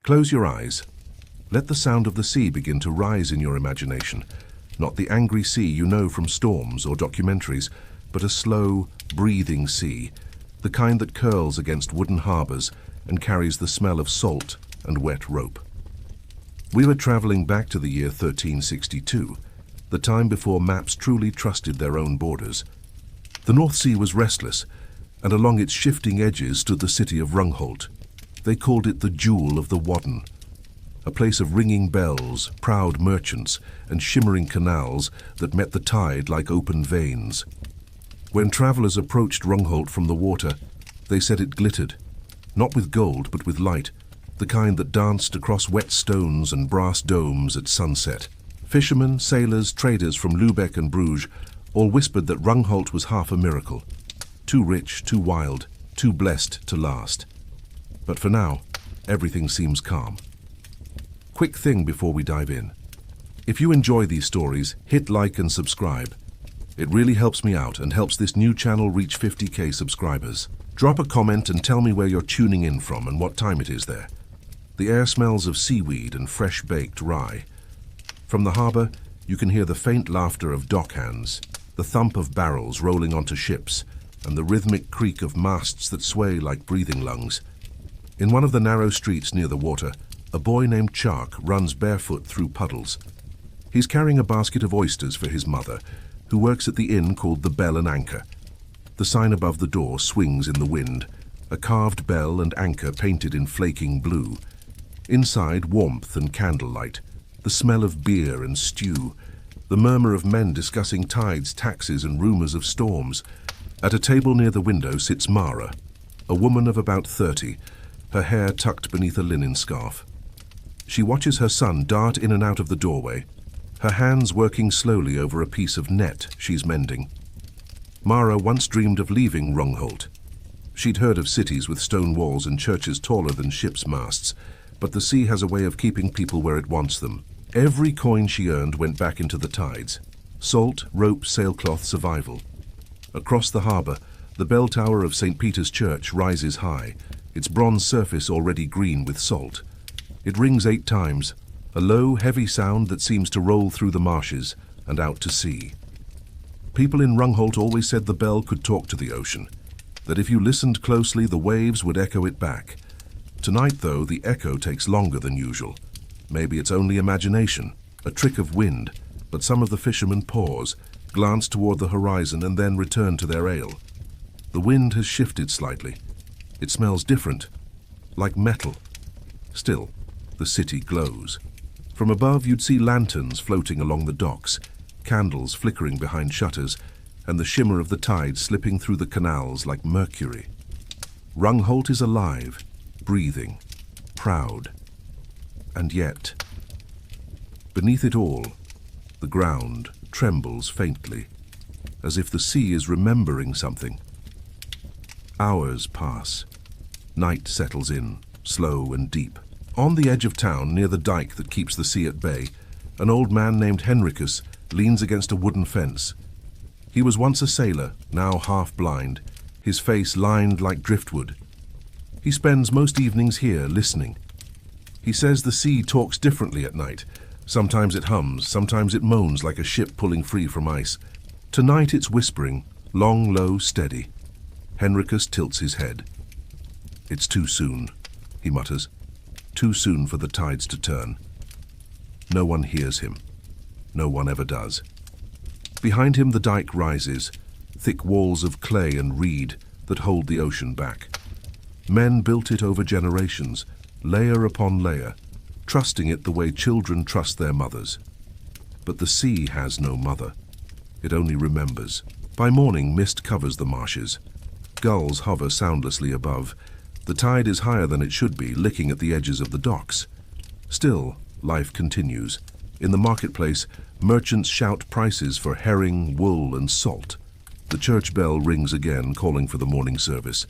Close your eyes. Let the sound of the sea begin to rise in your imagination. Not the angry sea you know from storms or documentaries, but a slow, breathing sea, the kind that curls against wooden harbors and carries the smell of salt and wet rope. We were traveling back to the year 1362, the time before maps truly trusted their own borders. The North Sea was restless, and along its shifting edges stood the city of Rungholt. They called it the Jewel of the Wadden, a place of ringing bells, proud merchants, and shimmering canals that met the tide like open veins. When travelers approached Rungholt from the water, they said it glittered, not with gold but with light, the kind that danced across wet stones and brass domes at sunset. Fishermen, sailors, traders from Lubeck and Bruges all whispered that Rungholt was half a miracle, too rich, too wild, too blessed to last. But for now, everything seems calm. Quick thing before we dive in. If you enjoy these stories, hit like and subscribe. It really helps me out and helps this new channel reach 50K subscribers. Drop a comment and tell me where you're tuning in from and what time it is there. The air smells of seaweed and fresh baked rye. From the harbor, you can hear the faint laughter of dockhands, the thump of barrels rolling onto ships, and the rhythmic creak of masts that sway like breathing lungs. In one of the narrow streets near the water, a boy named Tjark runs barefoot through puddles. He's carrying a basket of oysters for his mother, who works at the inn called the Bell and Anchor. The sign above the door swings in the wind, a carved bell and anchor painted in flaking blue. Inside, warmth and candlelight, the smell of beer and stew, the murmur of men discussing tides, taxes, and rumors of storms. At a table near the window sits Mara, a woman of about 30, her hair tucked beneath a linen scarf. She watches her son dart in and out of the doorway, her hands working slowly over a piece of net she's mending. Mara once dreamed of leaving Rungholt. She'd heard of cities with stone walls and churches taller than ships' masts, but the sea has a way of keeping people where it wants them. Every coin she earned went back into the tides. Salt, rope, sailcloth, survival. Across the harbor, the bell tower of St. Peter's Church rises high, its bronze surface already green with salt. It rings 8 times, a low, heavy sound that seems to roll through the marshes and out to sea. People in Rungholt always said the bell could talk to the ocean, that if you listened closely, the waves would echo it back. Tonight, though, the echo takes longer than usual. Maybe it's only imagination, a trick of wind, but some of the fishermen pause, glance toward the horizon, and then return to their ale. The wind has shifted slightly. It smells different, like metal. Still, the city glows. From above, you'd see lanterns floating along the docks, candles flickering behind shutters, and the shimmer of the tide slipping through the canals like mercury. Rungholt is alive, breathing, proud. And yet, beneath it all, the ground trembles faintly, as if the sea is remembering something. Hours pass. Night settles in, slow and deep. On the edge of town, near the dike that keeps the sea at bay, an old man named Henricus leans against a wooden fence. He was once a sailor, now half blind, his face lined like driftwood. He spends most evenings here listening. He says the sea talks differently at night. Sometimes it hums, sometimes it moans like a ship pulling free from ice. Tonight it's whispering, long, low, steady. Henricus tilts his head. "It's too soon," he mutters. "Too soon for the tides to turn." No one hears him. No one ever does. Behind him the dike rises, thick walls of clay and reed that hold the ocean back. Men built it over generations, layer upon layer, trusting it the way children trust their mothers. But the sea has no mother. It only remembers. By morning, mist covers the marshes. Gulls hover soundlessly above. The tide is higher than it should be, licking at the edges of the docks. Still, life continues. In the marketplace, merchants shout prices for herring, wool, and salt. The church bell rings again, calling for the morning service.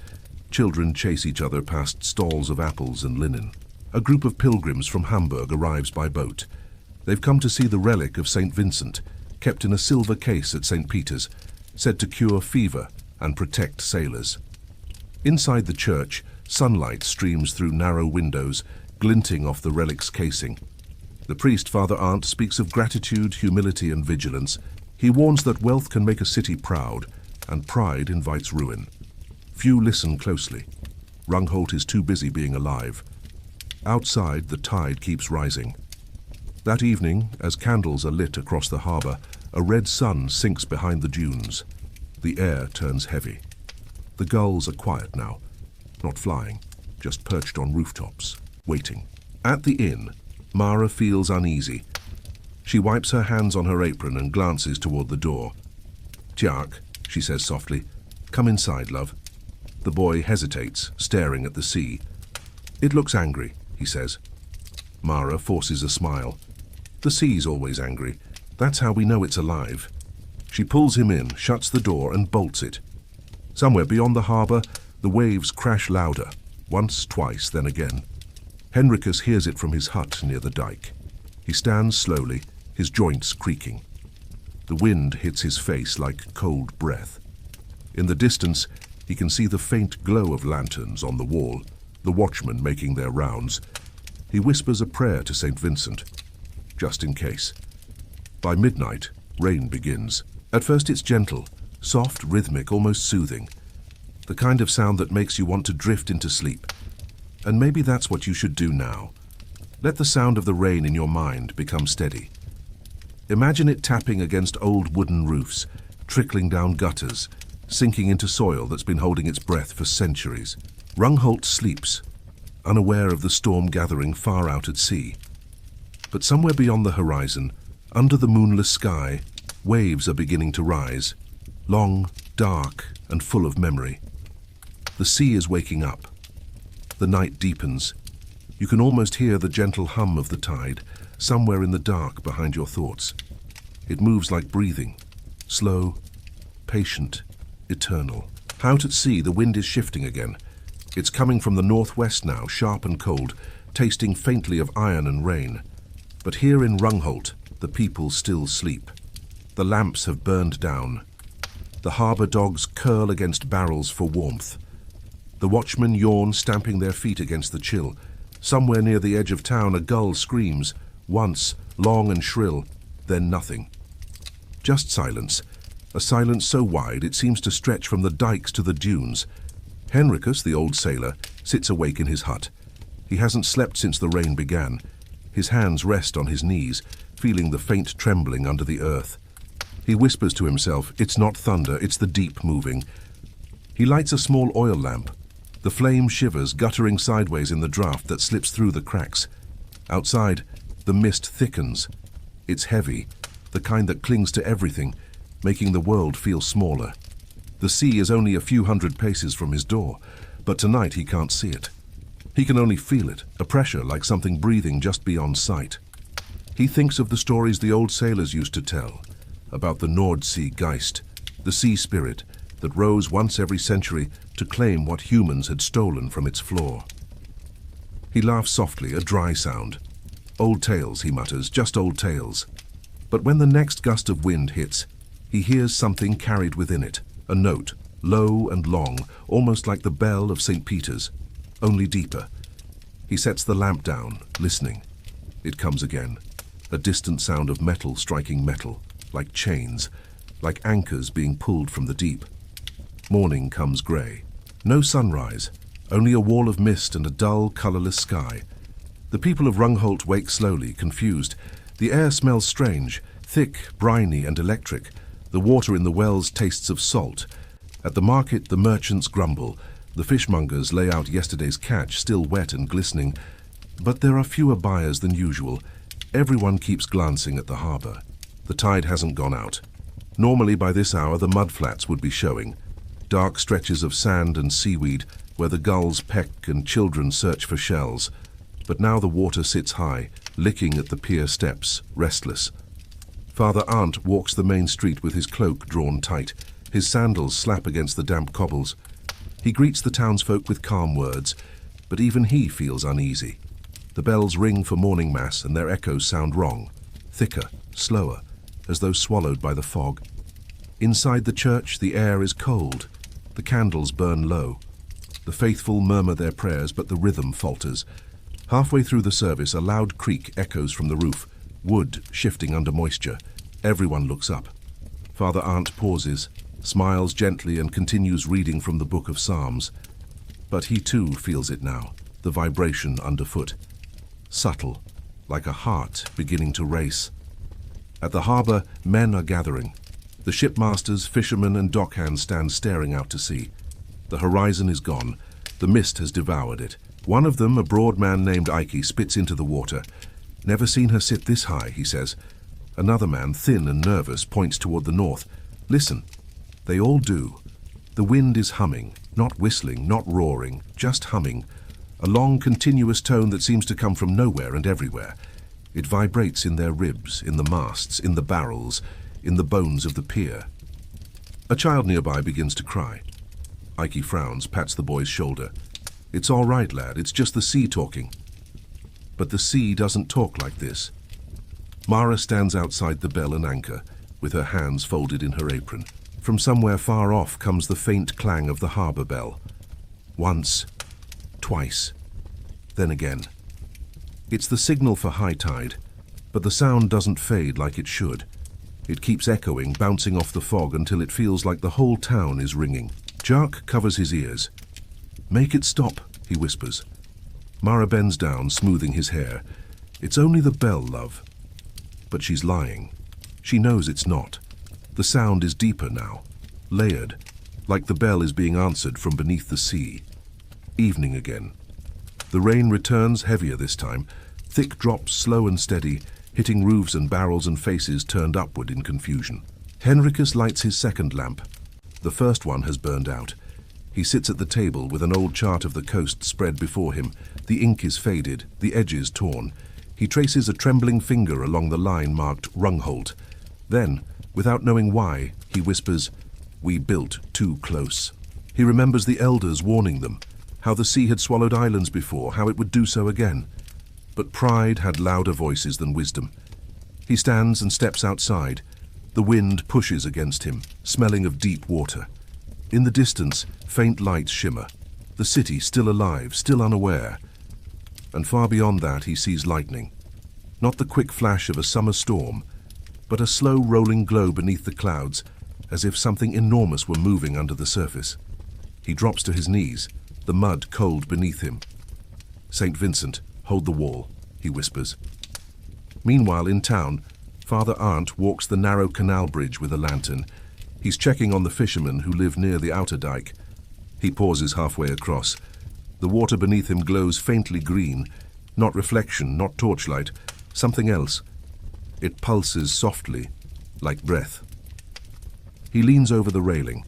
Children chase each other past stalls of apples and linen. A group of pilgrims from Hamburg arrives by boat. They've come to see the relic of St. Vincent, kept in a silver case at St. Peter's, said to cure fever and protect sailors. Inside the church, sunlight streams through narrow windows, glinting off the relic's casing. The priest, Father Arndt, speaks of gratitude, humility, and vigilance. He warns that wealth can make a city proud, and pride invites ruin. Few listen closely. Rungholt is too busy being alive. Outside, the tide keeps rising. That evening, as candles are lit across the harbour, a red sun sinks behind the dunes. The air turns heavy. The gulls are quiet now, not flying, just perched on rooftops, waiting. At the inn, Mara feels uneasy. She wipes her hands on her apron and glances toward the door. "Tjark," she says softly, "come inside, love." The boy hesitates, staring at the sea. "It looks angry," he says. Mara forces a smile. "The sea's always angry. That's how we know it's alive." She pulls him in, shuts the door, and bolts it. Somewhere beyond the harbour, the waves crash louder, once, twice, then again. Henricus hears it from his hut near the dike. He stands slowly, his joints creaking. The wind hits his face like cold breath. In the distance, he can see the faint glow of lanterns on the wall, the watchmen making their rounds. He whispers a prayer to St. Vincent, just in case. By midnight, rain begins. At first it's gentle, soft, rhythmic, almost soothing. The kind of sound that makes you want to drift into sleep. And maybe that's what you should do now. Let the sound of the rain in your mind become steady. Imagine it tapping against old wooden roofs, trickling down gutters, sinking into soil that's been holding its breath for centuries. Rungholt sleeps, unaware of the storm gathering far out at sea. But somewhere beyond the horizon, under the moonless sky, waves are beginning to rise, long, dark, and full of memory. The sea is waking up. The night deepens. You can almost hear the gentle hum of the tide, somewhere in the dark behind your thoughts. It moves like breathing, slow, patient, eternal. Out at sea, the wind is shifting again. It's coming from the northwest now, sharp and cold, tasting faintly of iron and rain. But here in Rungholt, the people still sleep. The lamps have burned down. The harbour dogs curl against barrels for warmth. The watchmen yawn, stamping their feet against the chill. Somewhere near the edge of town, a gull screams, once, long and shrill, then nothing. Just silence, a silence so wide it seems to stretch from the dikes to the dunes. Henricus, the old sailor, sits awake in his hut. He hasn't slept since the rain began. His hands rest on his knees, feeling the faint trembling under the earth. He whispers to himself, "It's not thunder, it's the deep moving." He lights a small oil lamp. The flame shivers, guttering sideways in the draught that slips through the cracks. Outside, the mist thickens. It's heavy, the kind that clings to everything, making the world feel smaller. The sea is only a few hundred paces from his door, but tonight he can't see it. He can only feel it, a pressure like something breathing just beyond sight. He thinks of the stories the old sailors used to tell, about the Nordsee Geist, the sea spirit that rose once every century to claim what humans had stolen from its floor. He laughs softly, a dry sound. "Old tales," he mutters, "just old tales." But when the next gust of wind hits, he hears something carried within it, a note, low and long, almost like the bell of St. Peter's, only deeper. He sets the lamp down, listening. It comes again, a distant sound of metal striking metal, like chains, like anchors being pulled from the deep. Morning comes grey. No sunrise, only a wall of mist and a dull, colourless sky. The people of Rungholt wake slowly, confused. The air smells strange, thick, briny and electric. The water in the wells tastes of salt. At the market, the merchants grumble. The fishmongers lay out yesterday's catch, still wet and glistening. But there are fewer buyers than usual. Everyone keeps glancing at the harbour. The tide hasn't gone out. Normally by this hour the mudflats would be showing. Dark stretches of sand and seaweed where the gulls peck and children search for shells. But now the water sits high, licking at the pier steps, restless. Father Arndt walks the main street with his cloak drawn tight. His sandals slap against the damp cobbles. He greets the townsfolk with calm words, but even he feels uneasy. The bells ring for morning mass and their echoes sound wrong, thicker, slower, as though swallowed by the fog. Inside the church, the air is cold. The candles burn low. The faithful murmur their prayers, but the rhythm falters. Halfway through the service, a loud creak echoes from the roof, wood shifting under moisture. Everyone looks up. Father Arndt pauses, smiles gently and continues reading from the Book of Psalms. But he too feels it now, the vibration underfoot. Subtle, like a heart beginning to race. At the harbour, men are gathering. The shipmasters, fishermen and dockhands stand staring out to sea. The horizon is gone. The mist has devoured it. One of them, a broad man named Ike, spits into the water. "Never seen her sit this high," he says. Another man, thin and nervous, points toward the north. "Listen." They all do. The wind is humming, not whistling, not roaring, just humming. A long, continuous tone that seems to come from nowhere and everywhere. It vibrates in their ribs, in the masts, in the barrels, in the bones of the pier. A child nearby begins to cry. Ike frowns, pats the boy's shoulder. "It's all right, lad, it's just the sea talking." But the sea doesn't talk like this. Mara stands outside the Bell and Anchor, with her hands folded in her apron. From somewhere far off comes the faint clang of the harbour bell. Once, twice, then again. It's the signal for high tide, but the sound doesn't fade like it should. It keeps echoing, bouncing off the fog until it feels like the whole town is ringing. Tjark covers his ears. "Make it stop," he whispers. Mara bends down, smoothing his hair. "It's only the bell, love." But she's lying. She knows it's not. The sound is deeper now, layered, like the bell is being answered from beneath the sea. Evening again. The rain returns, heavier this time. Thick drops, slow and steady, hitting roofs and barrels and faces turned upward in confusion. Henricus lights his second lamp. The first one has burned out. He sits at the table with an old chart of the coast spread before him. The ink is faded, the edges torn. He traces a trembling finger along the line marked Rungholt. Then, without knowing why, he whispers, "We built too close." He remembers the elders warning them, how the sea had swallowed islands before, how it would do so again. But pride had louder voices than wisdom. He stands and steps outside. The wind pushes against him, smelling of deep water. In the distance, faint lights shimmer. The city still alive, still unaware. And far beyond that he sees lightning. Not the quick flash of a summer storm, but a slow rolling glow beneath the clouds, as if something enormous were moving under the surface. He drops to his knees, the mud cold beneath him. "St. Vincent, hold the wall," he whispers. Meanwhile, in town, Father Arndt walks the narrow canal bridge with a lantern. He's checking on the fishermen who live near the outer dike. He pauses halfway across. The water beneath him glows faintly green, not reflection, not torchlight, something else. It pulses softly, like breath. He leans over the railing.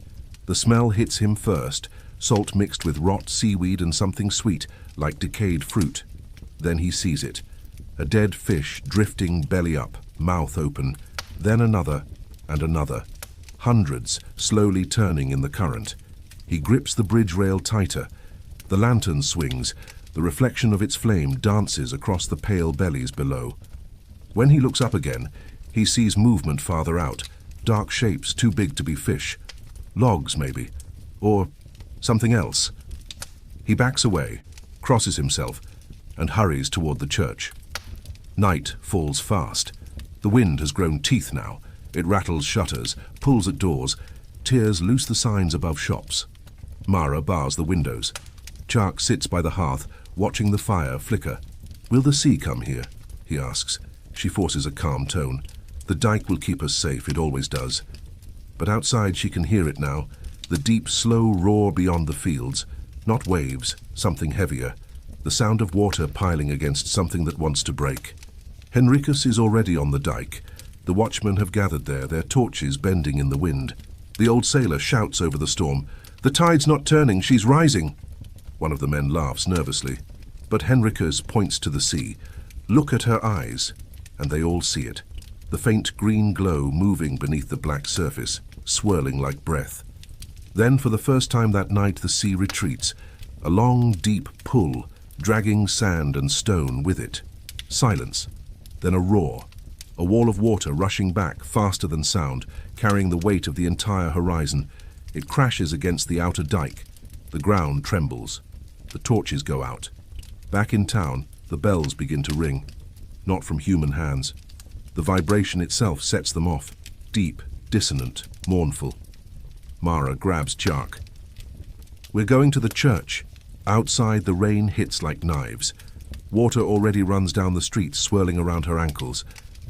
The smell hits him first, salt mixed with rot seaweed and something sweet, like decayed fruit. Then he sees it. A dead fish drifting belly up, mouth open, then another and another. Hundreds slowly turning in the current. He grips the bridge rail tighter. The lantern swings. The reflection of its flame dances across the pale bellies below. When he looks up again, he sees movement farther out, dark shapes too big to be fish. Logs, maybe. Or something else. He backs away, crosses himself, and hurries toward the church. Night falls fast. The wind has grown teeth now. It rattles shutters, pulls at doors, tears loose the signs above shops. Mara bars the windows. Tjark sits by the hearth, watching the fire flicker. "Will the sea come here?" he asks. She forces a calm tone. "The dike will keep us safe, it always does." But outside she can hear it now, the deep, slow roar beyond the fields. Not waves, something heavier. The sound of water piling against something that wants to break. Henricus is already on the dike. The watchmen have gathered there, their torches bending in the wind. The old sailor shouts over the storm, "The tide's not turning, she's rising." One of the men laughs nervously. But Henricus points to the sea. "Look at her eyes." And they all see it. The faint green glow moving beneath the black surface, swirling like breath. Then for the first time that night the sea retreats, a long, deep pull, dragging sand and stone with it. Silence. Then a roar. A wall of water rushing back, faster than sound, carrying the weight of the entire horizon. It crashes against the outer dike. The ground trembles. The torches go out. Back in town, The bells begin to ring, not from human hands. The vibration itself sets them off, deep, dissonant, mournful. Mara grabs Tjark. "We're going to the church." Outside, the rain hits like knives. Water already runs down the street, swirling around her ankles.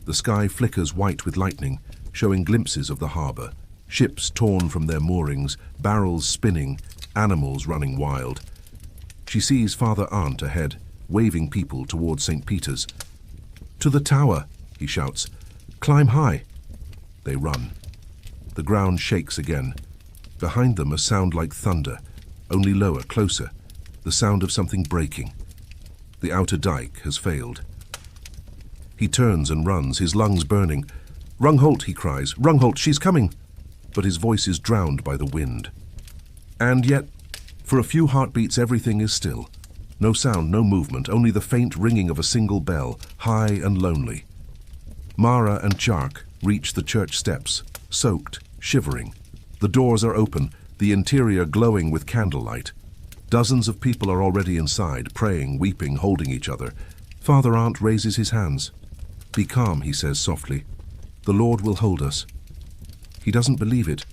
The sky flickers white with lightning, showing glimpses of the harbour. Ships torn from their moorings, barrels spinning, animals running wild. She sees Father Arndt ahead, waving people towards St. Peter's. "To the tower," he shouts. "Climb high." They run. The ground shakes again. Behind them a sound like thunder, only lower, closer. The sound of something breaking. The outer dike has failed. He turns and runs, his lungs burning. "Rungholt," he cries. "Rungholt, she's coming!" But his voice is drowned by the wind. And yet, for a few heartbeats, everything is still. No sound, no movement, only the faint ringing of a single bell, high and lonely. Mara and Tjark reach the church steps, soaked, shivering. The doors are open, the interior glowing with candlelight. Dozens of people are already inside, praying, weeping, holding each other. Father Arndt raises his hands. "Be calm," he says softly. "The Lord will hold us." He doesn't believe it,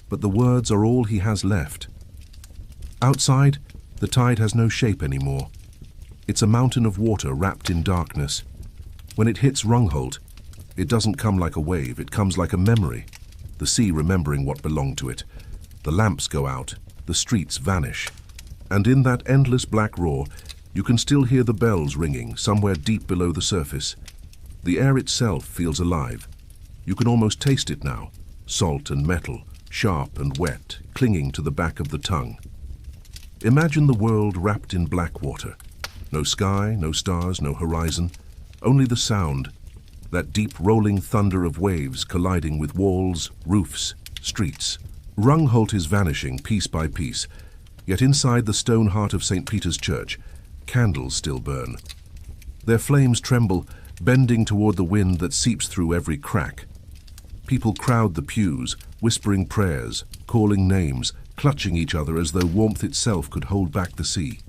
but the words are all he has left. Outside, the tide has no shape anymore. It's a mountain of water wrapped in darkness. When it hits Rungholt, it doesn't come like a wave, it comes like a memory. The sea remembering what belonged to it. The lamps go out, the streets vanish. And in that endless black roar, you can still hear the bells ringing somewhere deep below the surface. The air itself feels alive. You can almost taste it now, salt and metal, sharp and wet, clinging to the back of the tongue. Imagine the world wrapped in black water. No sky, no stars, no horizon, only the sound, that deep rolling thunder of waves colliding with walls, roofs, streets. Rungholt is vanishing piece by piece, yet inside the stone heart of St. Peter's Church, candles still burn. Their flames tremble, bending toward the wind that seeps through every crack. People crowd the pews, whispering prayers, calling names, clutching each other as though warmth itself could hold back the sea.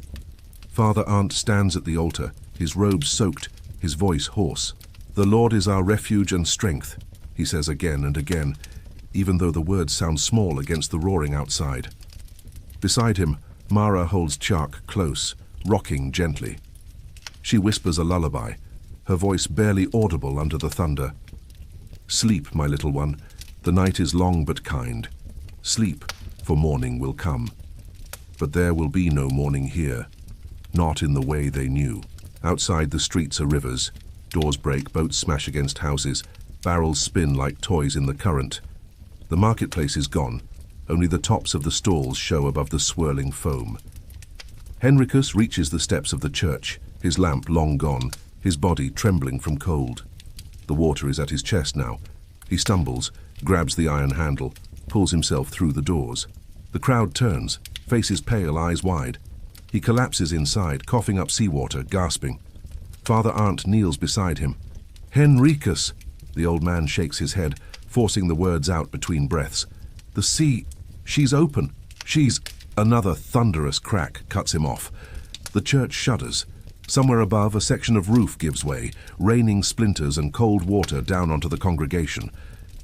Father Arndt stands at the altar, his robes soaked, his voice hoarse. "The Lord is our refuge and strength," he says again and again, even though the words sound small against the roaring outside. Beside him, Mara holds Tjark close, rocking gently. She whispers a lullaby, her voice barely audible under the thunder. "Sleep, my little one, the night is long but kind. Sleep, for morning will come." But there will be no morning here, not in the way they knew. Outside the streets are rivers. Doors break, boats smash against houses, barrels spin like toys in the current. The marketplace is gone. Only the tops of the stalls show above the swirling foam. Henricus reaches the steps of the church, his lamp long gone, his body trembling from cold. The water is at his chest now. He stumbles, grabs the iron handle, pulls himself through the doors. The crowd turns, faces pale, eyes wide. He collapses inside, coughing up seawater, gasping. Father Arndt kneels beside him. "Henricus!" The old man shakes his head, forcing the words out between breaths. "The sea, she's open. She's—" Another thunderous crack cuts him off. The church shudders. Somewhere above, a section of roof gives way, raining splinters and cold water down onto the congregation.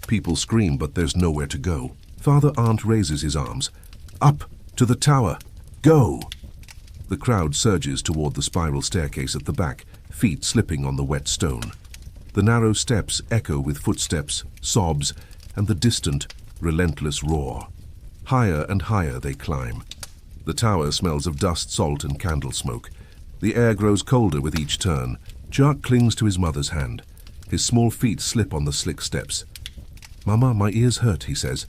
People scream, but there's nowhere to go. Father Arndt raises his arms. "Up! To the tower! Go!" The crowd surges toward the spiral staircase at the back, feet slipping on the wet stone. The narrow steps echo with footsteps, sobs, and the distant, relentless roar. Higher and higher they climb. The tower smells of dust, salt, and candle smoke. The air grows colder with each turn. Tjark clings to his mother's hand. His small feet slip on the slick steps. "Mama, my ears hurt," he says.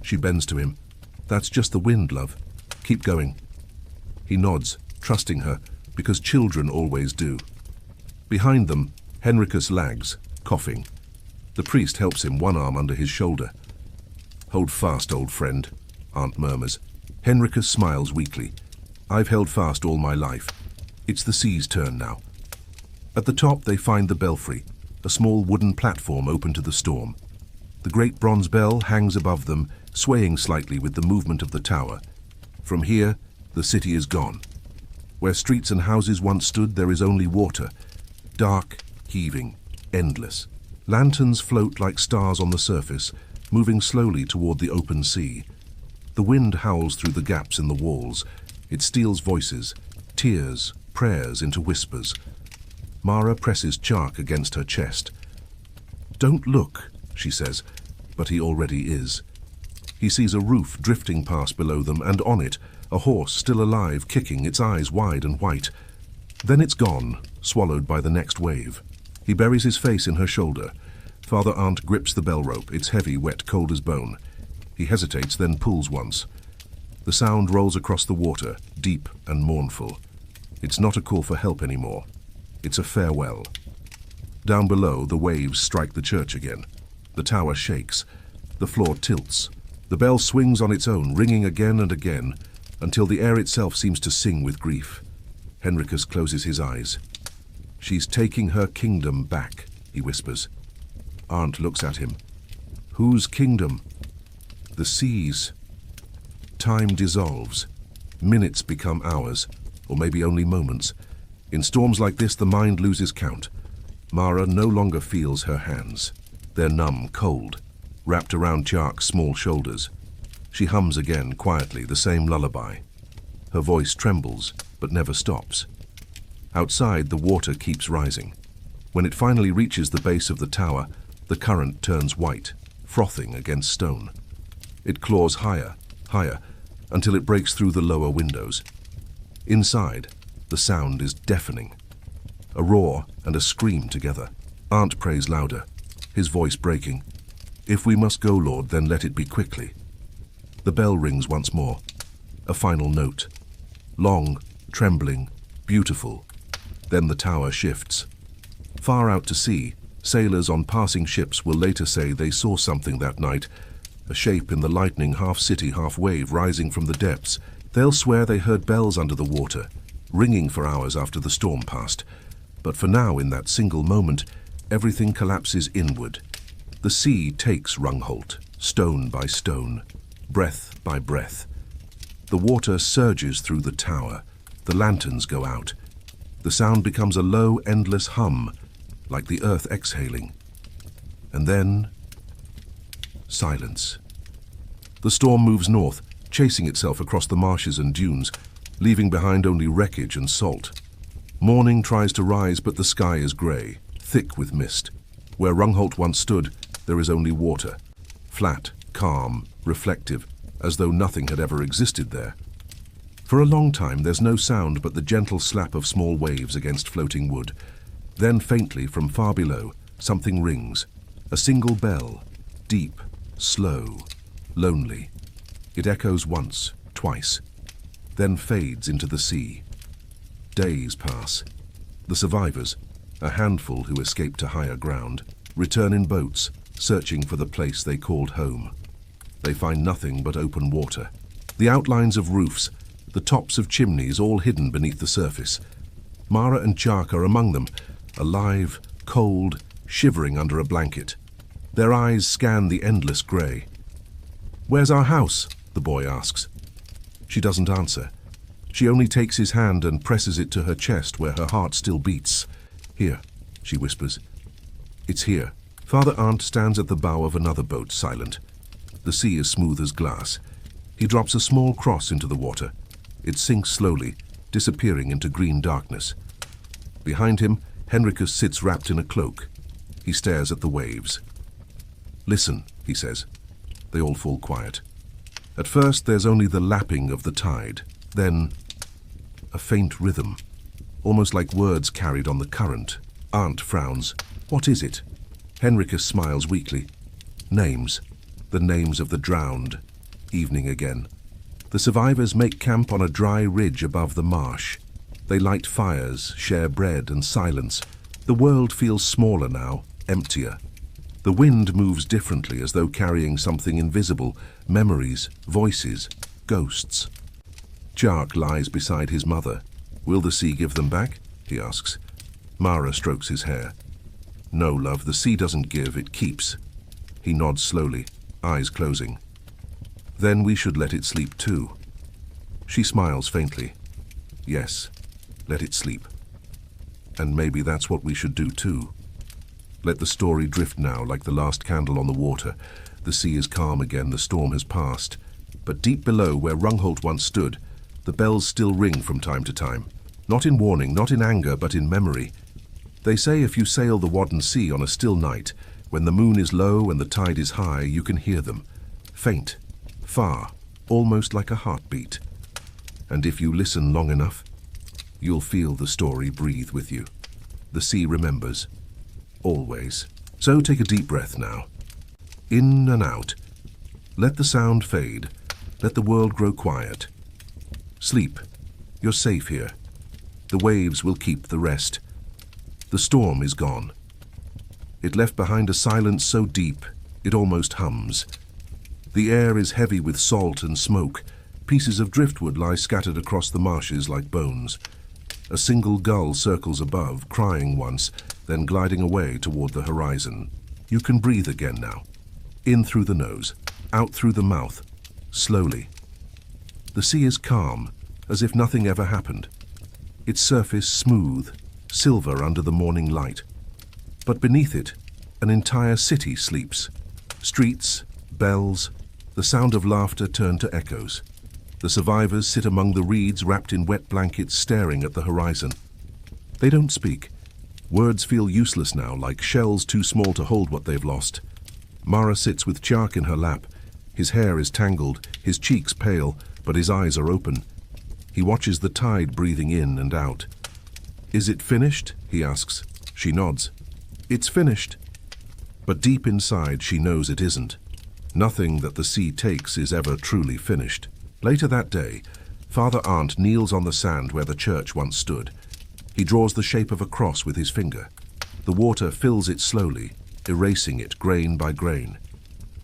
She bends to him. "That's just the wind, love. Keep going." He nods, trusting her, because children always do. Behind them, Henricus lags, coughing. The priest helps him, one arm under his shoulder. "Hold fast, old friend," Arndt murmurs. Henricus smiles weakly. "I've held fast all my life. It's the sea's turn now." At the top they find the belfry, a small wooden platform open to the storm. The great bronze bell hangs above them, swaying slightly with the movement of the tower. From here, the city is gone. Where streets and houses once stood, there is only water. Dark, heaving, endless. Lanterns float like stars on the surface, moving slowly toward the open sea. The wind howls through the gaps in the walls. It steals voices, tears, prayers into whispers. Mara presses Tjark against her chest. "Don't look," she says, but he already is. He sees a roof drifting past below them, and on it, a horse still alive, kicking, its eyes wide and white. Then it's gone, swallowed by the next wave. He buries his face in her shoulder. Father Arndt grips the bell rope. It's heavy, wet, cold as bone. He hesitates, then pulls once. The sound rolls across the water, deep and mournful. It's not a call for help anymore. It's a farewell. Down below, the waves strike the church again. The tower shakes. The floor tilts. The bell swings on its own, ringing again and again, until the air itself seems to sing with grief. Henricus closes his eyes. "She's taking her kingdom back," he whispers. Arndt looks at him. "Whose kingdom?" "The sea's." Time dissolves. Minutes become hours, or maybe only moments. In storms like this, the mind loses count. Mara no longer feels her hands. They're numb, cold, wrapped around Tjark's small shoulders. She hums again, quietly, the same lullaby. Her voice trembles, but never stops. Outside, the water keeps rising. When it finally reaches the base of the tower, the current turns white, frothing against stone. It claws higher, higher, until it breaks through the lower windows. Inside, the sound is deafening. A roar and a scream together. Arndt prays louder, his voice breaking. "If we must go, Lord, then let it be quickly." The bell rings once more. A final note. Long, trembling, beautiful. Then the tower shifts. Far out to sea, sailors on passing ships will later say they saw something that night, a shape in the lightning, half city, half wave, rising from the depths. They'll swear they heard bells under the water, ringing for hours after the storm passed. But for now, in that single moment, everything collapses inward. The sea takes Rungholt, stone by stone, breath by breath. The water surges through the tower. The lanterns go out. The sound becomes a low, endless hum, like the earth exhaling. And then, silence. The storm moves north, chasing itself across the marshes and dunes, leaving behind only wreckage and salt. Morning tries to rise, but the sky is grey, thick with mist. Where Rungholt once stood, there is only water, flat, calm, reflective, as though nothing had ever existed there. For a long time, there's no sound but the gentle slap of small waves against floating wood. Then faintly, from far below, something rings. A single bell, deep, slow, lonely. It echoes once, twice, then fades into the sea. Days pass. The survivors, a handful who escaped to higher ground, return in boats, searching for the place they called home. They find nothing but open water. The outlines of roofs, the tops of chimneys, all hidden beneath the surface. Mara and Tjark are among them, alive, cold, shivering under a blanket. Their eyes scan the endless grey. "Where's our house?" the boy asks. She doesn't answer. She only takes his hand and presses it to her chest where her heart still beats. "Here," she whispers. "It's here." Father Arndt stands at the bow of another boat, silent. The sea is smooth as glass. He drops a small cross into the water. It sinks slowly, disappearing into green darkness. Behind him, Henricus sits wrapped in a cloak. He stares at the waves. "Listen," he says. They all fall quiet. At first, there's only the lapping of the tide. Then, a faint rhythm, almost like words carried on the current. Arndt frowns. "What is it?" Henricus smiles weakly. "Names. The names of the drowned." Evening again. The survivors make camp on a dry ridge above the marsh. They light fires, share bread and silence. The world feels smaller now, emptier. The wind moves differently, as though carrying something invisible, memories, voices, ghosts. Tjark lies beside his mother. "Will the sea give them back?" he asks. Mara strokes his hair. "No, love, the sea doesn't give, it keeps." He nods slowly, eyes closing. "Then we should let it sleep too." She smiles faintly. "Yes, Let it sleep. And maybe that's what we should do too. Let the story drift now like the last candle on the water. The sea is calm again, the storm has passed. But deep below, where Rungholt once stood, the bells still ring from time to time. Not in warning, not in anger, but in memory. They say if you sail the Wadden Sea on a still night, when the moon is low and the tide is high, you can hear them. Faint, far, almost like a heartbeat. And if you listen long enough, you'll feel the story breathe with you. The sea remembers. Always. So take a deep breath now. In and out. Let the sound fade. Let the world grow quiet. Sleep. You're safe here. The waves will keep the rest. The storm is gone. It left behind a silence so deep, it almost hums. The air is heavy with salt and smoke. Pieces of driftwood lie scattered across the marshes like bones. A single gull circles above, crying once, then gliding away toward the horizon. You can breathe again now. In through the nose, out through the mouth, slowly. The sea is calm, as if nothing ever happened. Its surface smooth, silver under the morning light. But beneath it, an entire city sleeps. Streets, bells, the sound of laughter turn to echoes. The survivors sit among the reeds wrapped in wet blankets staring at the horizon. They don't speak. Words feel useless now, like shells too small to hold what they've lost. Mara sits with Tjark in her lap. His hair is tangled, his cheeks pale, but his eyes are open. He watches the tide breathing in and out. "Is it finished?" he asks. She nods. "It's finished." But deep inside she knows it isn't. Nothing that the sea takes is ever truly finished. Later that day, Father Arndt kneels on the sand where the church once stood. He draws the shape of a cross with his finger. The water fills it slowly, erasing it grain by grain.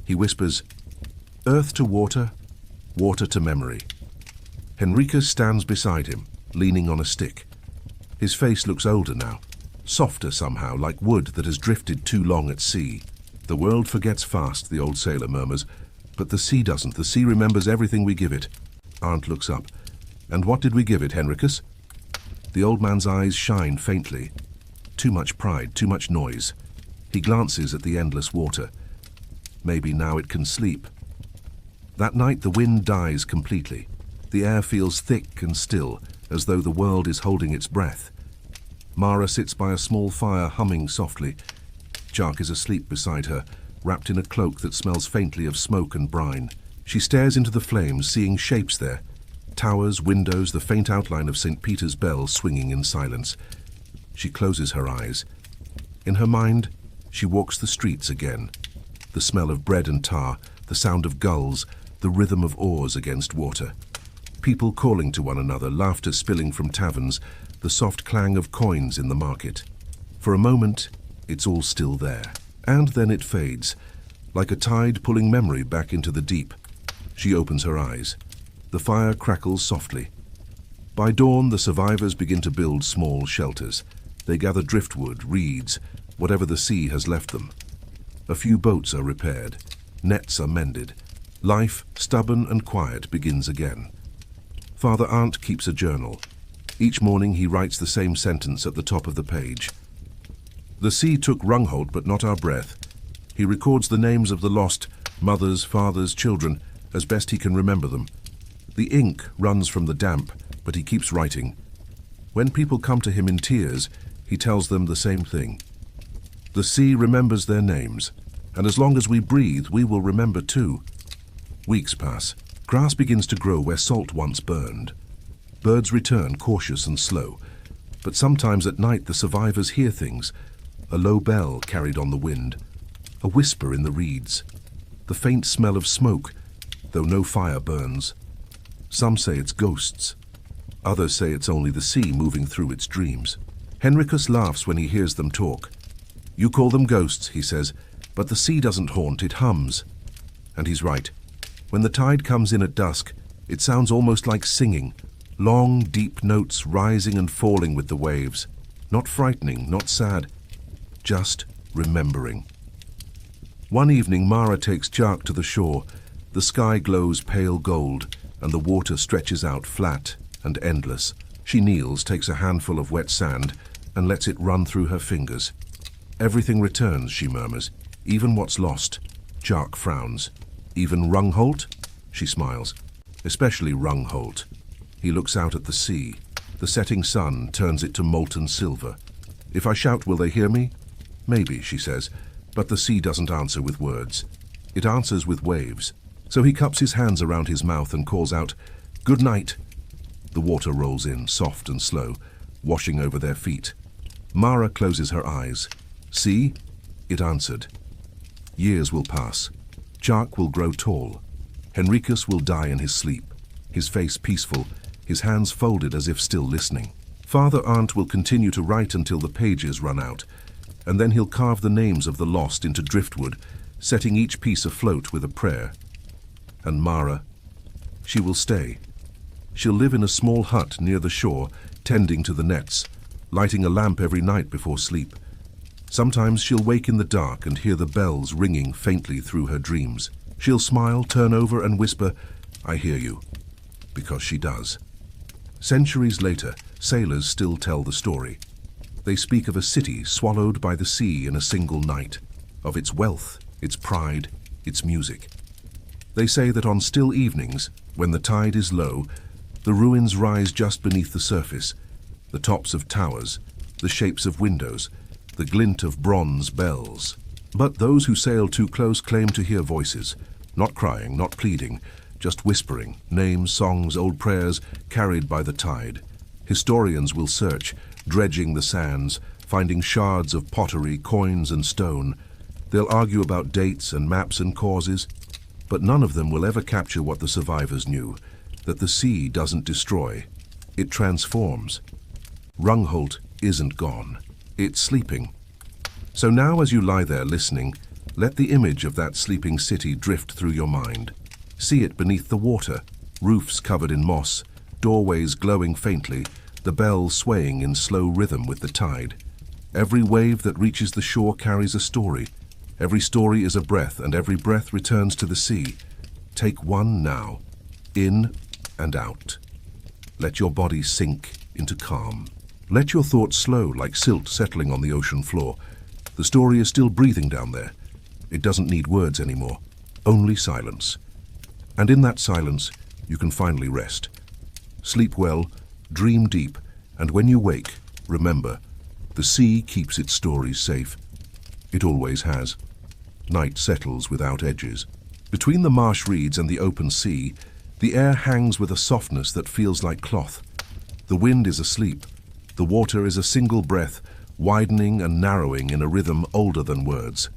He whispers, "Earth to water, water to memory." Henricus stands beside him, leaning on a stick. His face looks older now, softer somehow, like wood that has drifted too long at sea. "The world forgets fast," the old sailor murmurs, "but the sea doesn't. The sea remembers everything we give it." Arndt looks up. "And what did we give it, Henricus?" The old man's eyes shine faintly. Too much pride, too much noise. He glances at the endless water. Maybe now it can sleep. That night the wind dies completely. The air feels thick and still, as though the world is holding its breath. Mara sits by a small fire, humming softly. Tjark is asleep beside her, wrapped in a cloak that smells faintly of smoke and brine. She stares into the flames, seeing shapes there. Towers, windows, the faint outline of St. Peter's bell swinging in silence. She closes her eyes. In her mind, she walks the streets again. The smell of bread and tar, the sound of gulls, the rhythm of oars against water. People calling to one another, laughter spilling from taverns, the soft clang of coins in the market. For a moment, it's all still there. And then it fades, like a tide pulling memory back into the deep. She opens her eyes. The fire crackles softly. By dawn, the survivors begin to build small shelters. They gather driftwood, reeds, whatever the sea has left them. A few boats are repaired. Nets are mended. Life, stubborn and quiet, begins again. Father Arndt keeps a journal. Each morning he writes the same sentence at the top of the page. "The sea took Rungholt, but not our breath." He records the names of the lost, mothers, fathers, children, as best he can remember them. The ink runs from the damp, but he keeps writing. When people come to him in tears, he tells them the same thing. The sea remembers their names, and as long as we breathe, we will remember too. Weeks pass. Grass begins to grow where salt once burned. Birds return, cautious and slow. But sometimes at night the survivors hear things. A low bell carried on the wind. A whisper in the reeds. The faint smell of smoke, though no fire burns. Some say it's ghosts. Others say it's only the sea moving through its dreams. Henricus laughs when he hears them talk. "You call them ghosts," he says, "but the sea doesn't haunt, it hums." And he's right. When the tide comes in at dusk, it sounds almost like singing, long, deep notes rising and falling with the waves. Not frightening, not sad, just remembering. One evening, Mara takes Tjark to the shore. The sky glows pale gold, and the water stretches out flat and endless. She kneels, takes a handful of wet sand, and lets it run through her fingers. Everything returns, she murmurs, even what's lost. Tjark frowns. Even Rungholt? She smiles. Especially Rungholt. He looks out at the sea. The setting sun turns it to molten silver. If I shout, will they hear me? Maybe, she says, but the sea doesn't answer with words. It answers with waves. So he cups his hands around his mouth and calls out, "Good night." The water rolls in, soft and slow, washing over their feet. Mara closes her eyes. See? It answered. Years will pass. Tjark will grow tall. Henricus will die in his sleep, his face peaceful, his hands folded as if still listening. Father Arndt will continue to write until the pages run out, and then he'll carve the names of the lost into driftwood, setting each piece afloat with a prayer. And Mara, she will stay. She'll live in a small hut near the shore, tending to the nets, lighting a lamp every night before sleep. Sometimes she'll wake in the dark and hear the bells ringing faintly through her dreams. She'll smile, turn over and whisper, "I hear you," because she does. Centuries later, sailors still tell the story. They speak of a city swallowed by the sea in a single night, of its wealth, its pride, its music. They say that on still evenings, when the tide is low, the ruins rise just beneath the surface, the tops of towers, the shapes of windows, the glint of bronze bells. But those who sail too close claim to hear voices, not crying, not pleading, just whispering, names, songs, old prayers carried by the tide. Historians will search, dredging the sands, finding shards of pottery, coins and stone. They'll argue about dates and maps and causes, but none of them will ever capture what the survivors knew, that the sea doesn't destroy, it transforms. Rungholt isn't gone, it's sleeping. So now as you lie there listening, let the image of that sleeping city drift through your mind. See it beneath the water, roofs covered in moss, doorways glowing faintly, the bells swaying in slow rhythm with the tide. Every wave that reaches the shore carries a story. Every story is a breath, and every breath returns to the sea. Take one now, in and out. Let your body sink into calm. Let your thoughts slow like silt settling on the ocean floor. The story is still breathing down there. It doesn't need words anymore, only silence. And in that silence, you can finally rest. Sleep well, dream deep, and when you wake, remember, the sea keeps its stories safe. It always has. Night settles without edges. Between the marsh reeds and the open sea, the air hangs with a softness that feels like cloth. The wind is asleep. The water is a single breath, widening and narrowing in a rhythm older than words.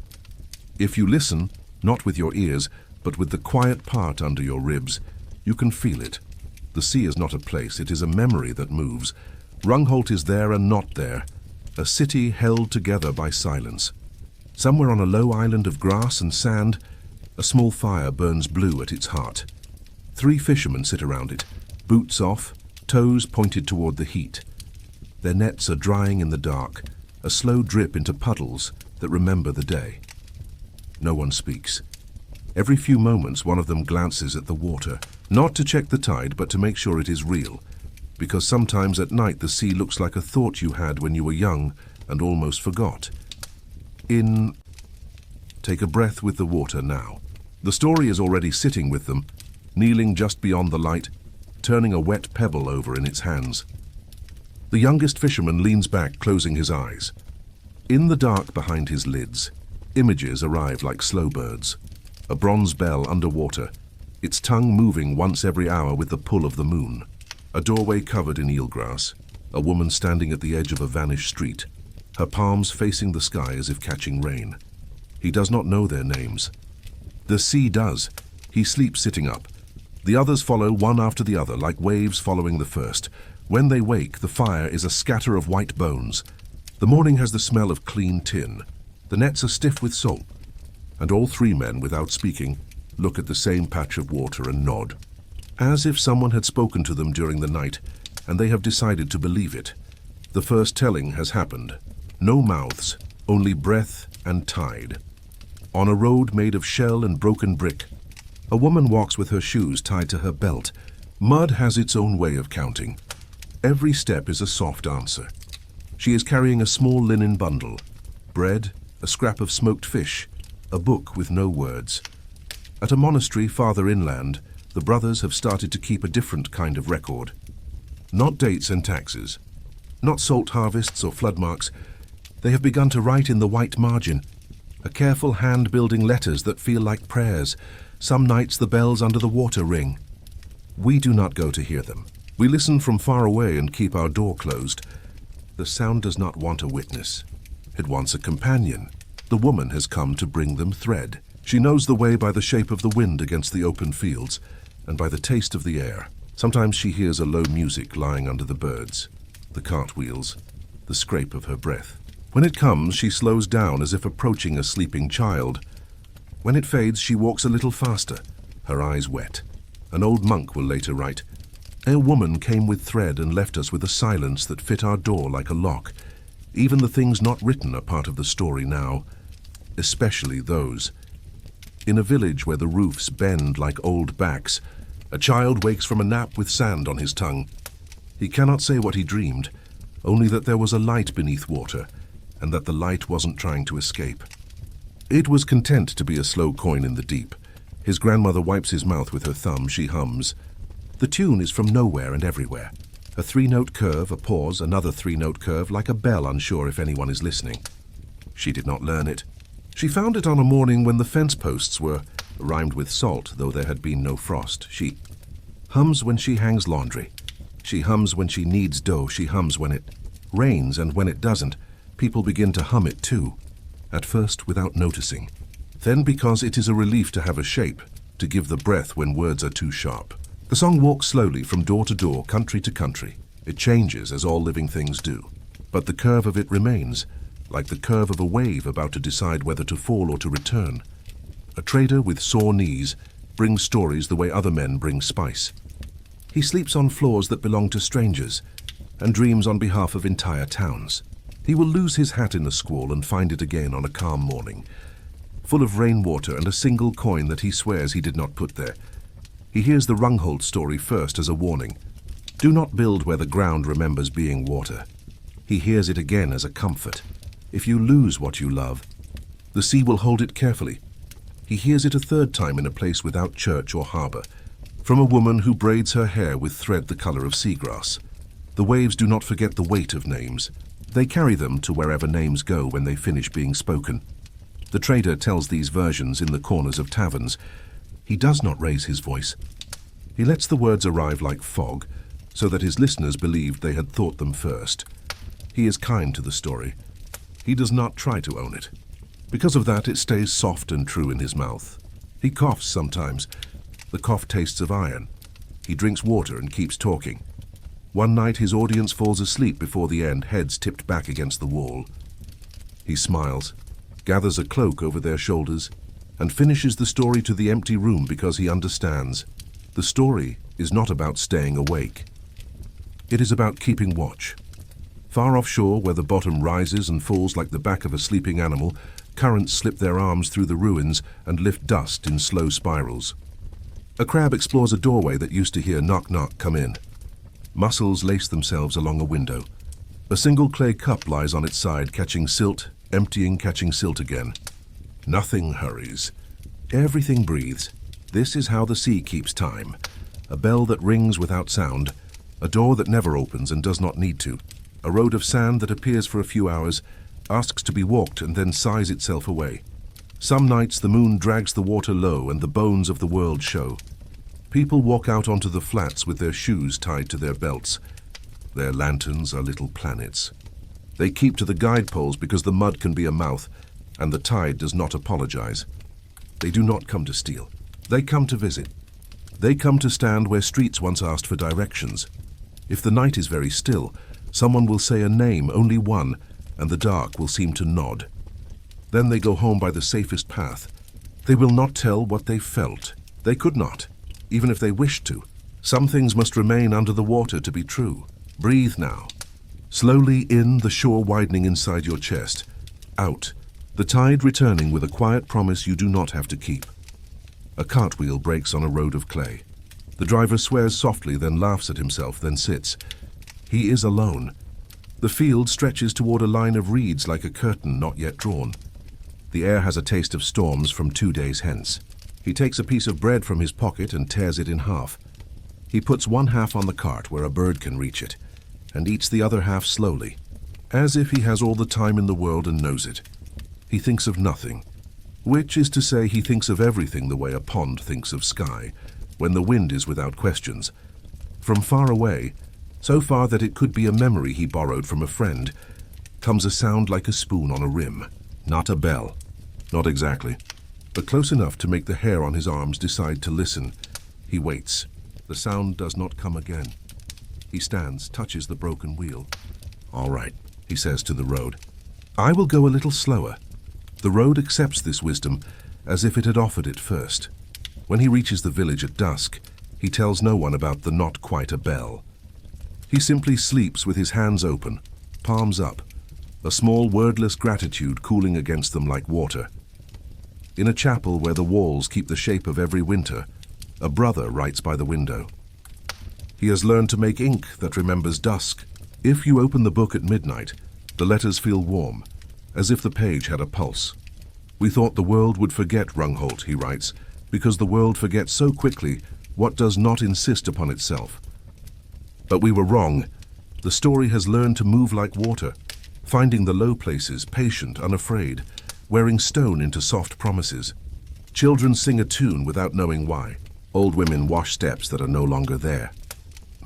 If you listen, not with your ears, but with the quiet part under your ribs, you can feel it. The sea is not a place, it is a memory that moves. Rungholt is there and not there, a city held together by silence. Somewhere on a low island of grass and sand, a small fire burns blue at its heart. 3 fishermen sit around it, boots off, toes pointed toward the heat. Their nets are drying in the dark, a slow drip into puddles that remember the day. No one speaks. Every few moments one of them glances at the water, not to check the tide but to make sure it is real, because sometimes at night the sea looks like a thought you had when you were young and almost forgot. Take a breath with the water now. The story is already sitting with them, kneeling just beyond the light, turning a wet pebble over in its hands. The youngest fisherman leans back, closing his eyes. In the dark behind his lids, images arrive like slow birds. A bronze bell underwater, its tongue moving once every hour with the pull of the moon. A doorway covered in eelgrass, a woman standing at the edge of a vanished street, her palms facing the sky as if catching rain. He does not know their names. The sea does. He sleeps sitting up. The others follow one after the other, like waves following the first. When they wake, the fire is a scatter of white bones. The morning has the smell of clean tin. The nets are stiff with salt. And all 3 men, without speaking, look at the same patch of water and nod, as if someone had spoken to them during the night, and they have decided to believe it. The first telling has happened. No mouths, only breath and tide. On a road made of shell and broken brick, a woman walks with her shoes tied to her belt. Mud has its own way of counting. Every step is a soft answer. She is carrying a small linen bundle, bread, a scrap of smoked fish, a book with no words. At a monastery farther inland, the brothers have started to keep a different kind of record. Not dates and taxes, not salt harvests or flood marks. They have begun to write in the white margin, a careful hand building letters that feel like prayers. Some nights the bells under the water ring. We do not go to hear them. We listen from far away and keep our door closed. The sound does not want a witness. It wants a companion. The woman has come to bring them thread. She knows the way by the shape of the wind against the open fields and by the taste of the air. Sometimes she hears a low music lying under the birds, the cartwheels, the scrape of her breath. When it comes, she slows down as if approaching a sleeping child. When it fades, she walks a little faster, her eyes wet. An old monk will later write, "A woman came with thread and left us with a silence that fit our door like a lock. Even the things not written are part of the story now, especially those." In a village where the roofs bend like old backs, a child wakes from a nap with sand on his tongue. He cannot say what he dreamed, only that there was a light beneath water, and that the light wasn't trying to escape. It was content to be a slow coin in the deep. His grandmother wipes his mouth with her thumb. She hums. The tune is from nowhere and everywhere. A three-note curve, a pause, another three-note curve, like a bell unsure if anyone is listening. She did not learn it. She found it on a morning when the fence posts were rhymed with salt, though there had been no frost. She hums when she hangs laundry. She hums when she kneads dough. She hums when it rains, and when it doesn't, people begin to hum it too. At first without noticing. Then because it is a relief to have a shape, to give the breath when words are too sharp. The song walks slowly from door to door, country to country. It changes as all living things do. But the curve of it remains, like the curve of a wave about to decide whether to fall or to return. A trader with sore knees brings stories the way other men bring spice. He sleeps on floors that belong to strangers and dreams on behalf of entire towns. He will lose his hat in a squall and find it again on a calm morning, full of rainwater and a single coin that he swears he did not put there. He hears the Rungholt story first as a warning. Do not build where the ground remembers being water. He hears it again as a comfort. If you lose what you love, the sea will hold it carefully. He hears it a third time in a place without church or harbor, from a woman who braids her hair with thread the color of seagrass. The waves do not forget the weight of names. They carry them to wherever names go when they finish being spoken. The trader tells these versions in the corners of taverns. He does not raise his voice. He lets the words arrive like fog, so that his listeners believed they had thought them first. He is kind to the story. He does not try to own it. Because of that, it stays soft and true in his mouth. He coughs sometimes. The cough tastes of iron. He drinks water and keeps talking. One night his audience falls asleep before the end, heads tipped back against the wall. He smiles, gathers a cloak over their shoulders, and finishes the story to the empty room because he understands. The story is not about staying awake. It is about keeping watch. Far offshore, where the bottom rises and falls like the back of a sleeping animal, currents slip their arms through the ruins and lift dust in slow spirals. A crab explores a doorway that used to hear knock knock, come in. Mussels lace themselves along a window. A single clay cup lies on its side, catching silt, emptying, catching silt again. Nothing hurries. Everything breathes. This is how the sea keeps time. A bell that rings without sound. A door that never opens and does not need to. A road of sand that appears for a few hours, asks to be walked and then sighs itself away. Some nights the moon drags the water low and the bones of the world show. People walk out onto the flats with their shoes tied to their belts. Their lanterns are little planets. They keep to the guide poles because the mud can be a mouth, and the tide does not apologize. They do not come to steal. They come to visit. They come to stand where streets once asked for directions. If the night is very still, someone will say a name, only one, and the dark will seem to nod. Then they go home by the safest path. They will not tell what they felt. They could not, even if they wished to. Some things must remain under the water to be true. Breathe now. Slowly in, the shore widening inside your chest. Out, the tide returning with a quiet promise you do not have to keep. A cartwheel breaks on a road of clay. The driver swears softly, then laughs at himself, then sits. He is alone. The field stretches toward a line of reeds like a curtain not yet drawn. The air has a taste of storms from 2 days hence. He takes a piece of bread from his pocket and tears it in half. He puts one half on the cart where a bird can reach it, and eats the other half slowly, as if he has all the time in the world and knows it. He thinks of nothing, which is to say he thinks of everything the way a pond thinks of sky, when the wind is without questions. From far away, so far that it could be a memory he borrowed from a friend, comes a sound like a spoon on a rim. Not a bell. Not exactly, but close enough to make the hair on his arms decide to listen. He waits. The sound does not come again. He stands, touches the broken wheel. "All right," he says to the road. "I will go a little slower." The road accepts this wisdom as if it had offered it first. When he reaches the village at dusk, he tells no one about the not quite a bell. He simply sleeps with his hands open, palms up, a small wordless gratitude cooling against them like water. In a chapel where the walls keep the shape of every winter, a brother writes by the window. He has learned to make ink that remembers dusk. If you open the book at midnight, the letters feel warm, as if the page had a pulse. "We thought the world would forget Rungholt," he writes, "because the world forgets so quickly what does not insist upon itself. But we were wrong. The story has learned to move like water, finding the low places, patient, unafraid, wearing stone into soft promises. Children sing a tune without knowing why. Old women wash steps that are no longer there.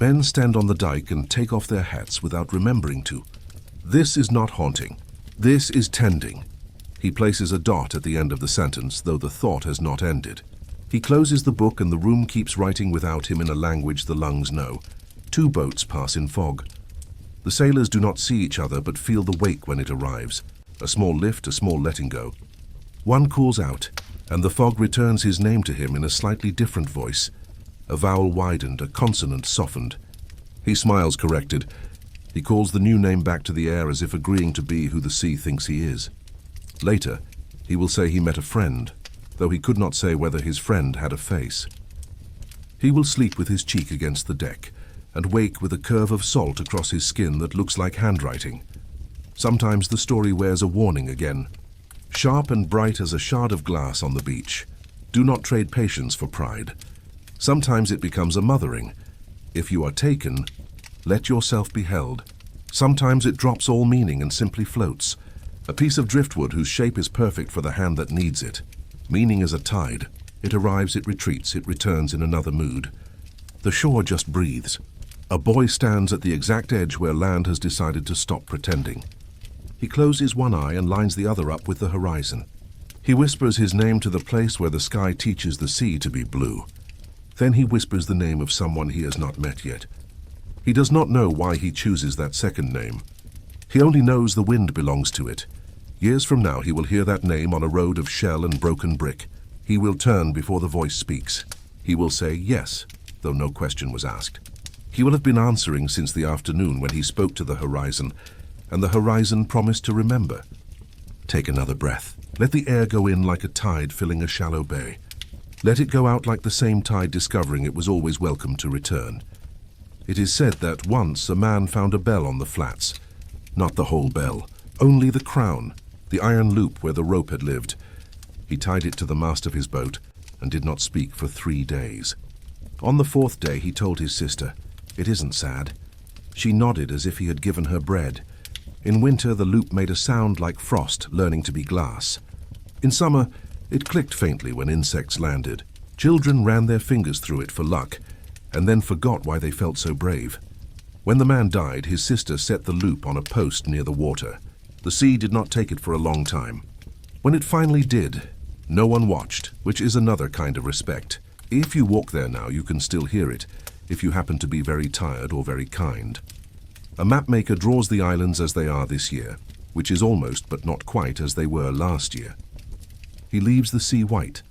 Men stand on the dike and take off their hats without remembering to. This is not haunting. This is tending." He places a dot at the end of the sentence, though the thought has not ended. He closes the book and the room keeps writing without him in a language the lungs know. 2 boats pass in fog. The sailors do not see each other but feel the wake when it arrives. A small lift, a small letting go. One calls out, and the fog returns his name to him in a slightly different voice. A vowel widened, a consonant softened. He smiles corrected. He calls the new name back to the air as if agreeing to be who the sea thinks he is. Later, he will say he met a friend, though he could not say whether his friend had a face. He will sleep with his cheek against the deck, and wake with a curve of salt across his skin that looks like handwriting. Sometimes the story wears a warning again. Sharp and bright as a shard of glass on the beach. Do not trade patience for pride. Sometimes it becomes a mothering. If you are taken, let yourself be held. Sometimes it drops all meaning and simply floats. A piece of driftwood whose shape is perfect for the hand that needs it. Meaning is a tide. It arrives, it retreats, it returns in another mood. The shore just breathes. A boy stands at the exact edge where land has decided to stop pretending. He closes one eye and lines the other up with the horizon. He whispers his name to the place where the sky teaches the sea to be blue. Then he whispers the name of someone he has not met yet. He does not know why he chooses that second name. He only knows the wind belongs to it. Years from now he will hear that name on a road of shell and broken brick. He will turn before the voice speaks. He will say yes, though no question was asked. He will have been answering since the afternoon when he spoke to the horizon, and the horizon promised to remember. Take another breath. Let the air go in like a tide filling a shallow bay. Let it go out like the same tide discovering it was always welcome to return. It is said that once a man found a bell on the flats. Not the whole bell, only the crown, the iron loop where the rope had lived. He tied it to the mast of his boat and did not speak for 3 days. On the 4th day he told his sister, "It isn't sad." She nodded as if he had given her bread. In winter the loop made a sound like frost learning to be glass. In summer it clicked faintly when insects landed. Children ran their fingers through it for luck, and then forgot why they felt so brave. When the man died, his sister set the loop on a post near the water. The sea did not take it for a long time. When it finally did, no one watched, which is another kind of respect. If you walk there now, you can still hear it, if you happen to be very tired or very kind. A mapmaker draws the islands as they are this year, which is almost but not quite as they were last year. He leaves the sea white,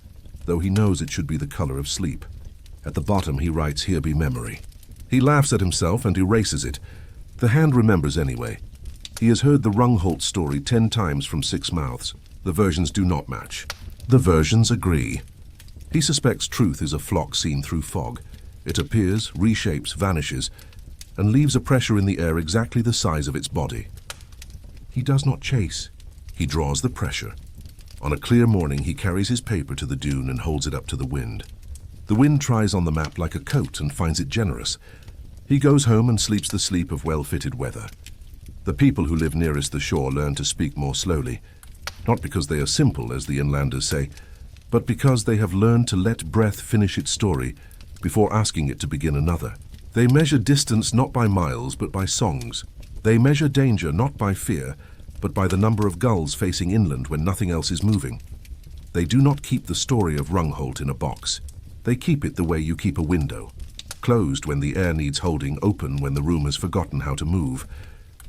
though he knows it should be the color of sleep. At the bottom he writes, "Here be memory." He laughs at himself and erases it. The hand remembers anyway. He has heard the Rungholt story 10 times from 6 mouths. The versions do not match. The versions agree. He suspects truth is a flock seen through fog. It appears, reshapes, vanishes, and leaves a pressure in the air exactly the size of its body. He does not chase. He draws the pressure. On a clear morning, he carries his paper to the dune and holds it up to the wind. The wind tries on the map like a coat and finds it generous. He goes home and sleeps the sleep of well-fitted weather. The people who live nearest the shore learn to speak more slowly, not because they are simple, as the inlanders say, but because they have learned to let breath finish its story before asking it to begin another. They measure distance not by miles, but by songs. They measure danger not by fear, but by the number of gulls facing inland when nothing else is moving. They do not keep the story of Rungholt in a box. They keep it the way you keep a window, closed when the air needs holding, open when the room has forgotten how to move.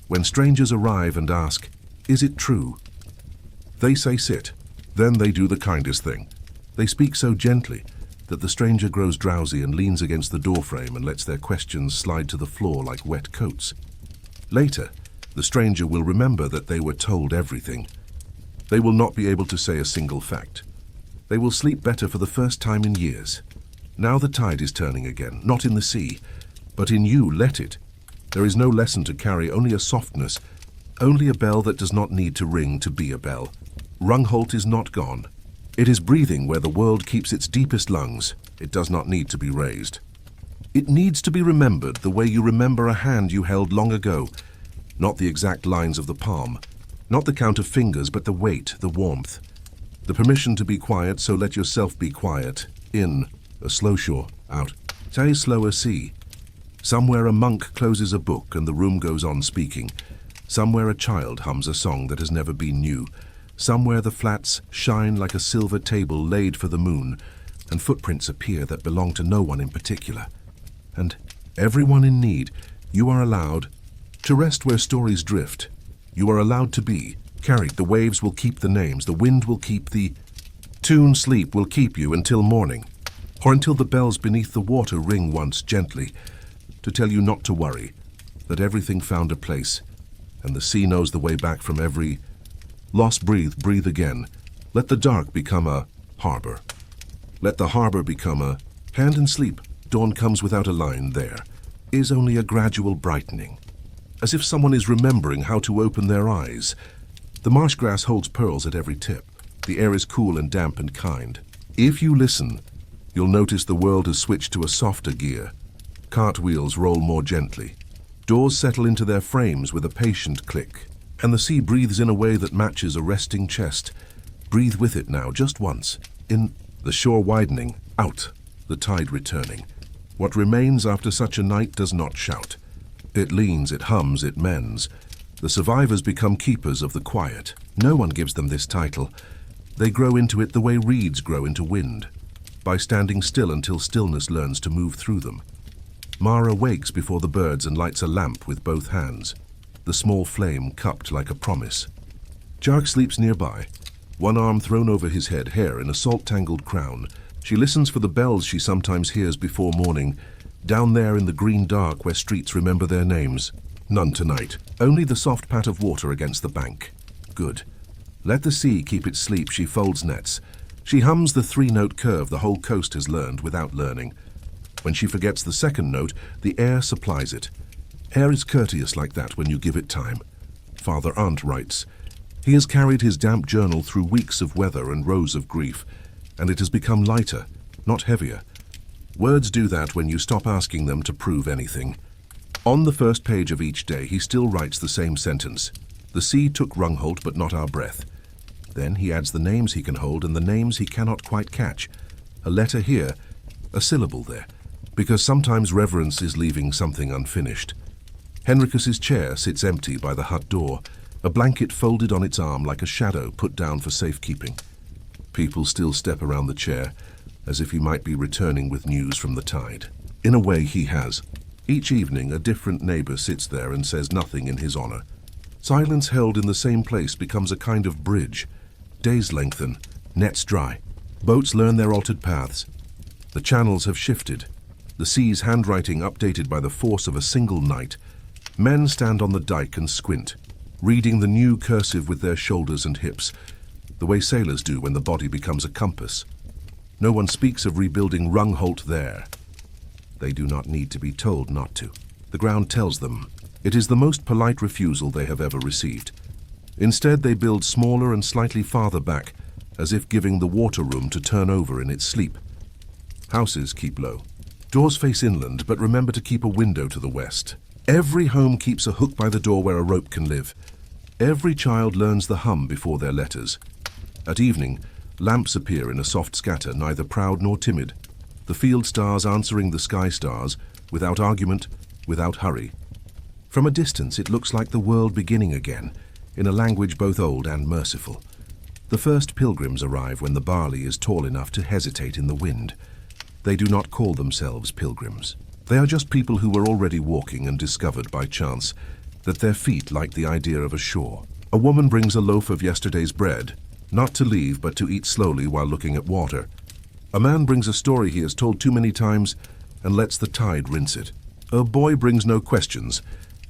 When strangers arrive and ask, "Is it true?" They say sit. Then they do the kindest thing. They speak so gently that the stranger grows drowsy and leans against the doorframe and lets their questions slide to the floor like wet coats. Later, the stranger will remember that they were told everything. They will not be able to say a single fact. They will sleep better for the first time in years. Now the tide is turning again, not in the sea, but in you. Let it. There is no lesson to carry, only a softness, only a bell that does not need to ring to be a bell. Rungholt is not gone. It is breathing where the world keeps its deepest lungs. It does not need to be raised. It needs to be remembered the way you remember a hand you held long ago, not the exact lines of the palm, not the count of fingers, but the weight, the warmth, the permission to be quiet, so let yourself be quiet. In, a slow shore, out. Say slower sea. Somewhere a monk closes a book and the room goes on speaking. Somewhere a child hums a song that has never been new. Somewhere the flats shine like a silver table laid for the moon, and footprints appear that belong to no one in particular. And everyone in need, you are allowed to rest where stories drift. You are allowed to be carried. The waves will keep the names, the wind will keep the tune, sleep will keep you until morning, or until the bells beneath the water ring once gently, to tell you not to worry, that everything found a place, and the sea knows the way back from every loss. Breathe, breathe again. Let the dark become a harbor. Let the harbor become a hand and sleep. Dawn comes without a line. There is only a gradual brightening, as if someone is remembering how to open their eyes. The marsh grass holds pearls at every tip. The air is cool and damp and kind. If you listen, you'll notice the world has switched to a softer gear. Cartwheels roll more gently. Doors settle into their frames with a patient click, and the sea breathes in a way that matches a resting chest. Breathe with it now, just once. In, the shore widening, out, the tide returning. What remains after such a night does not shout. It leans, it hums, it mends. The survivors become keepers of the quiet. No one gives them this title. They grow into it the way reeds grow into wind, by standing still until stillness learns to move through them. Mara wakes before the birds and lights a lamp with both hands, the small flame cupped like a promise. Tjark sleeps nearby, one arm thrown over his head, hair in a salt-tangled crown. She listens for the bells she sometimes hears before morning, down there in the green dark where streets remember their names. None tonight, only the soft pat of water against the bank. Good. Let the sea keep its sleep. She folds nets. She hums the three-note curve the whole coast has learned without learning. When she forgets the second note, the air supplies it. Air is courteous like that when you give it time. Father Arndt writes, he has carried his damp journal through weeks of weather and rows of grief, and it has become lighter, not heavier. Words do that when you stop asking them to prove anything. On the first page of each day, he still writes the same sentence. The sea took Rungholt, but not our breath. Then he adds the names he can hold and the names he cannot quite catch. A letter here, a syllable there, because sometimes reverence is leaving something unfinished. Henricus's chair sits empty by the hut door, a blanket folded on its arm like a shadow put down for safekeeping. People still step around the chair, as if he might be returning with news from the tide. In a way, he has. Each evening, a different neighbor sits there and says nothing in his honor. Silence held in the same place becomes a kind of bridge. Days lengthen, nets dry. Boats learn their altered paths. The channels have shifted. The sea's handwriting updated by the force of a single night. Men stand on the dike and squint, reading the new cursive with their shoulders and hips, the way sailors do when the body becomes a compass. No one speaks of rebuilding Rungholt there. They do not need to be told not to. The ground tells them. It is the most polite refusal they have ever received. Instead, they build smaller and slightly farther back, as if giving the water room to turn over in its sleep. Houses keep low. Doors face inland, but remember to keep a window to the west. Every home keeps a hook by the door where a rope can live. Every child learns the hum before their letters. At evening, lamps appear in a soft scatter, neither proud nor timid. The field stars answering the sky stars, without argument, without hurry. From a distance, it looks like the world beginning again, in a language both old and merciful. The first pilgrims arrive when the barley is tall enough to hesitate in the wind. They do not call themselves pilgrims. They are just people who were already walking and discovered by chance that their feet like the idea of a shore. A woman brings a loaf of yesterday's bread, not to leave but to eat slowly while looking at water. A man brings a story he has told too many times and lets the tide rinse it. A boy brings no questions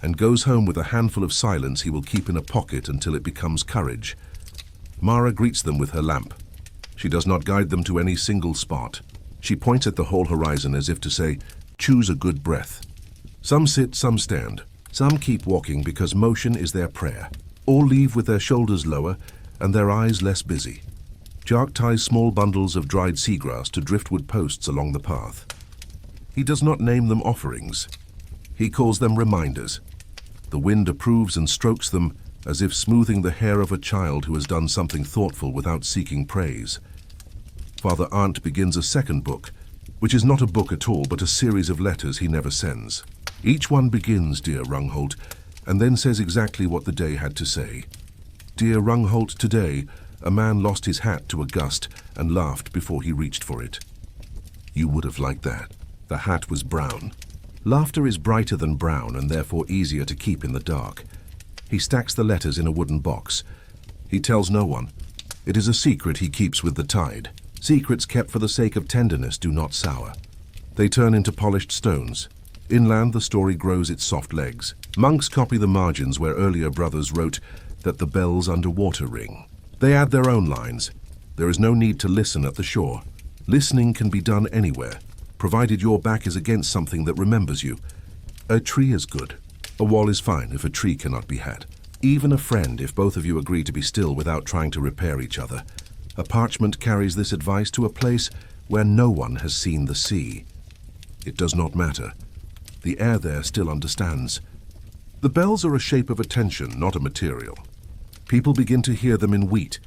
and goes home with a handful of silence he will keep in a pocket until it becomes courage. Mara greets them with her lamp. She does not guide them to any single spot. She points at the whole horizon as if to say, choose a good breath. Some sit, some stand. Some keep walking because motion is their prayer. All leave with their shoulders lower and their eyes less busy. Tjark ties small bundles of dried seagrass to driftwood posts along the path. He does not name them offerings. He calls them reminders. The wind approves and strokes them as if smoothing the hair of a child who has done something thoughtful without seeking praise. Father Arndt begins a second book, which is not a book at all but a series of letters he never sends. Each one begins, Dear Rungholt, and then says exactly what the day had to say. Dear Rungholt, today, a man lost his hat to a gust and laughed before he reached for it. You would have liked that. The hat was brown. Laughter is brighter than brown and therefore easier to keep in the dark. He stacks the letters in a wooden box. He tells no one. It is a secret he keeps with the tide. Secrets kept for the sake of tenderness do not sour. They turn into polished stones. Inland, the story grows its soft legs. Monks copy the margins where earlier brothers wrote that the bells underwater ring. They add their own lines. There is no need to listen at the shore. Listening can be done anywhere, provided your back is against something that remembers you. A tree is good. A wall is fine if a tree cannot be had. Even a friend if both of you agree to be still without trying to repair each other. A parchment carries this advice to a place where no one has seen the sea. It does not matter. The air there still understands. The bells are a shape of attention, not a material. People begin to hear them in wheat,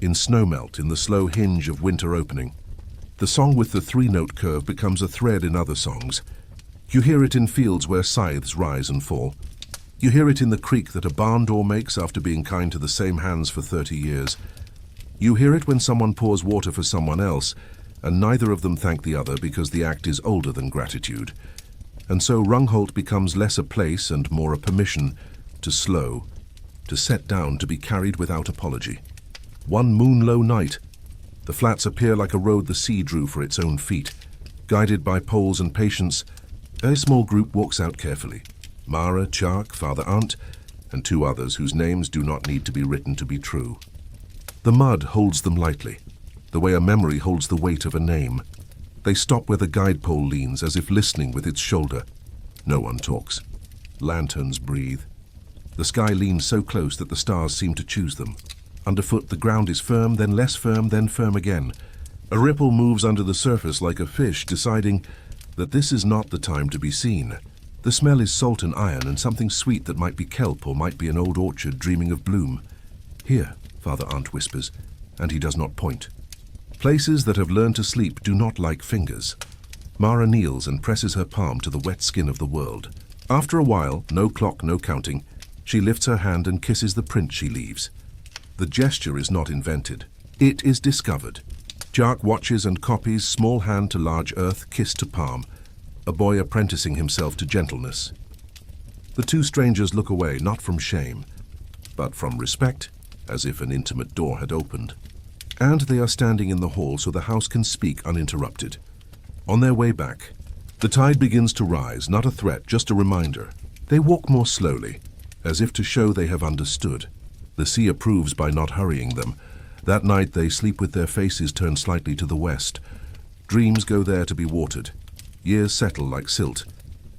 in snowmelt, in the slow hinge of winter opening. The song with the three-note curve becomes a thread in other songs. You hear it in fields where scythes rise and fall. You hear it in the creak that a barn door makes after being kind to the same hands for 30 years. You hear it when someone pours water for someone else, and neither of them thank the other because the act is older than gratitude. And so Rungholt becomes less a place and more a permission to slow, to set down, to be carried without apology. One moon-low night, the flats appear like a road the sea drew for its own feet. Guided by poles and patience, a small group walks out carefully. Mara, Tjark, Father Arndt, and two others whose names do not need to be written to be true. The mud holds them lightly, the way a memory holds the weight of a name. They stop where the guide pole leans, as if listening with its shoulder. No one talks. Lanterns breathe. The sky leans so close that the stars seem to choose them. Underfoot, the ground is firm, then less firm, then firm again. A ripple moves under the surface like a fish, deciding that this is not the time to be seen. The smell is salt and iron, and something sweet that might be kelp or might be an old orchard dreaming of bloom. Here, Father Arndt whispers, and he does not point. Places that have learned to sleep do not like fingers. Mara kneels and presses her palm to the wet skin of the world. After a while, no clock, no counting, she lifts her hand and kisses the print she leaves. The gesture is not invented. It is discovered. Tjark watches and copies, small hand to large earth, kiss to palm, a boy apprenticing himself to gentleness. The two strangers look away, not from shame, but from respect, as if an intimate door had opened. And they are standing in the hall so the house can speak uninterrupted. On their way back, the tide begins to rise, not a threat, just a reminder. They walk more slowly, as if to show they have understood. The sea approves by not hurrying them. That night they sleep with their faces turned slightly to the west. Dreams go there to be watered. Years settle like silt.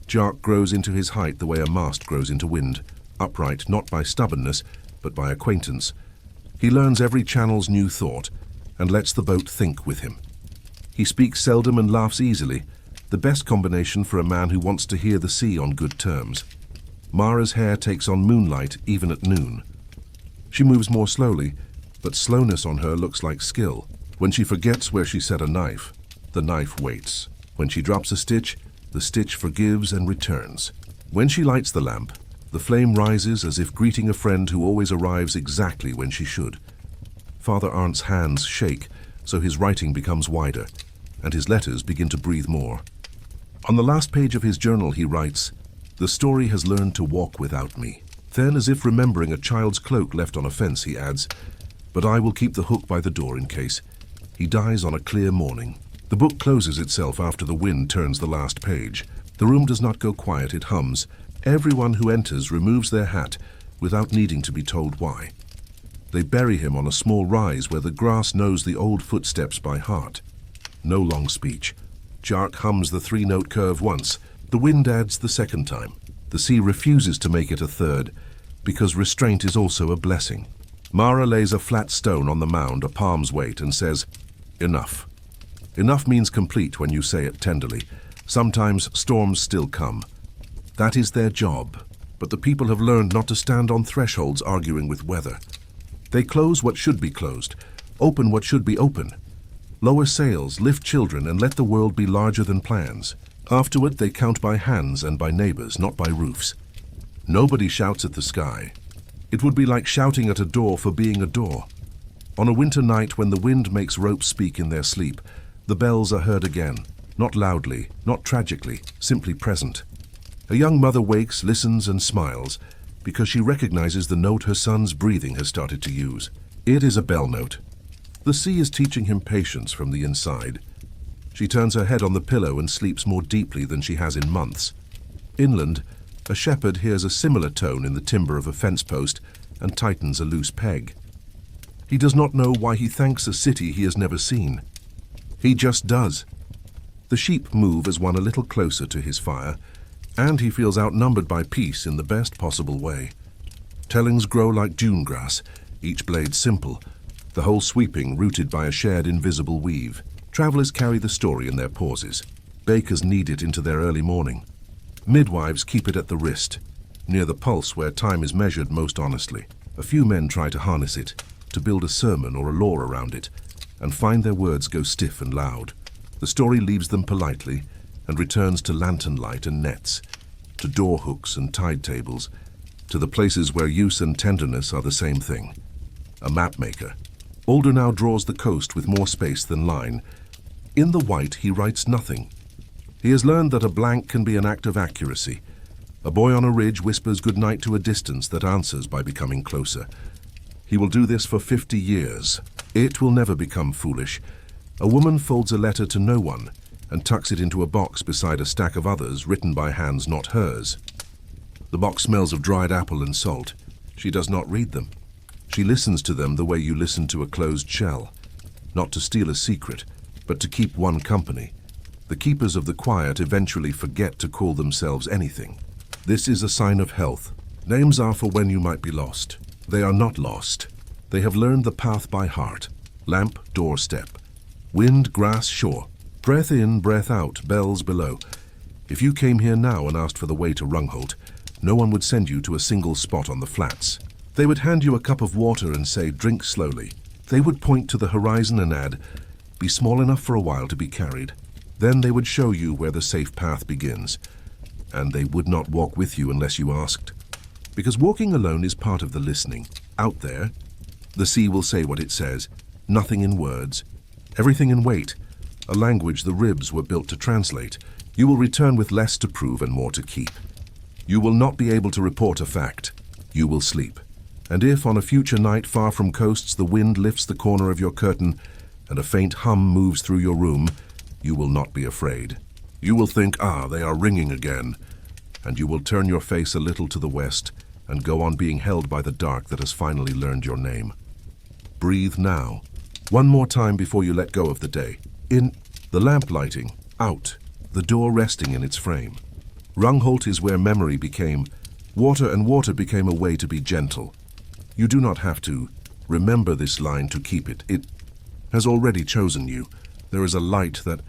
Tjark grows into his height the way a mast grows into wind, upright not by stubbornness, but by acquaintance. He learns every channel's new thought, and lets the boat think with him. He speaks seldom and laughs easily, the best combination for a man who wants to hear the sea on good terms. Mara's hair takes on moonlight even at noon. She moves more slowly, but slowness on her looks like skill. When she forgets where she set a knife, the knife waits. When she drops a stitch, the stitch forgives and returns. When she lights the lamp, the flame rises as if greeting a friend who always arrives exactly when she should. Father Arndt's hands shake, so his writing becomes wider, and his letters begin to breathe more. On the last page of his journal he writes, "The story has learned to walk without me." Then, as if remembering a child's cloak left on a fence, he adds, "But I will keep the hook by the door in case." He dies on a clear morning. The book closes itself after the wind turns the last page. The room does not go quiet, it hums. Everyone who enters removes their hat without needing to be told why. They bury him on a small rise where the grass knows the old footsteps by heart. No long speech. Tjark hums the three-note curve once. The wind adds the second time. The sea refuses to make it a third, because restraint is also a blessing. Mara lays a flat stone on the mound a palm's weight and says, "Enough." Enough means complete when you say it tenderly. Sometimes storms still come. That is their job, but the people have learned not to stand on thresholds arguing with weather. They close what should be closed, open what should be open. Lower sails, lift children, and let the world be larger than plans. Afterward, they count by hands and by neighbors, not by roofs. Nobody shouts at the sky. It would be like shouting at a door for being a door. On a winter night when the wind makes ropes speak in their sleep, the bells are heard again, not loudly, not tragically, simply present. A young mother wakes, listens, and smiles, because she recognizes the note her son's breathing has started to use. It is a bell note. The sea is teaching him patience from the inside. She turns her head on the pillow and sleeps more deeply than she has in months. Inland, a shepherd hears a similar tone in the timber of a fence post and tightens a loose peg. He does not know why he thanks a city he has never seen. He just does. The sheep move as one a little closer to his fire, and he feels outnumbered by peace in the best possible way. Tellings grow like dune grass, each blade simple, the whole sweeping rooted by a shared invisible weave. Travelers carry the story in their pauses. Bakers knead it into their early morning. Midwives keep it at the wrist, near the pulse where time is measured most honestly. A few men try to harness it, to build a sermon or a law around it, and find their words go stiff and loud. The story leaves them politely and returns to lantern light and nets, to door hooks and tide tables, to the places where use and tenderness are the same thing. A map maker. Alder now draws the coast with more space than line. In the white he writes nothing. He has learned that a blank can be an act of accuracy. A boy on a ridge whispers goodnight to a distance that answers by becoming closer. He will do this for 50 years. It will never become foolish. A woman folds a letter to no one and tucks it into a box beside a stack of others written by hands not hers. The box smells of dried apple and salt. She does not read them. She listens to them the way you listen to a closed shell, not to steal a secret, but to keep one company. The keepers of the quiet eventually forget to call themselves anything. This is a sign of health. Names are for when you might be lost. They are not lost. They have learned the path by heart. Lamp, doorstep. Wind, grass, shore. Breath in, breath out, bells below. If you came here now and asked for the way to Rungholt, no one would send you to a single spot on the flats. They would hand you a cup of water and say, drink slowly. They would point to the horizon and add, be small enough for a while to be carried. Then they would show you where the safe path begins. And they would not walk with you unless you asked. Because walking alone is part of the listening. Out there, the sea will say what it says, nothing in words, everything in weight, a language the ribs were built to translate. You will return with less to prove and more to keep. You will not be able to report a fact. You will sleep. And if on a future night far from coasts the wind lifts the corner of your curtain and a faint hum moves through your room, you will not be afraid. You will think, they are ringing again. And you will turn your face a little to the west and go on being held by the dark that has finally learned your name. Breathe now. One more time before you let go of the day. In, the lamp lighting. Out, the door resting in its frame. Rungholt is where memory became water, and water became a way to be gentle. You do not have to remember this line to keep it. It has already chosen you. There is a light that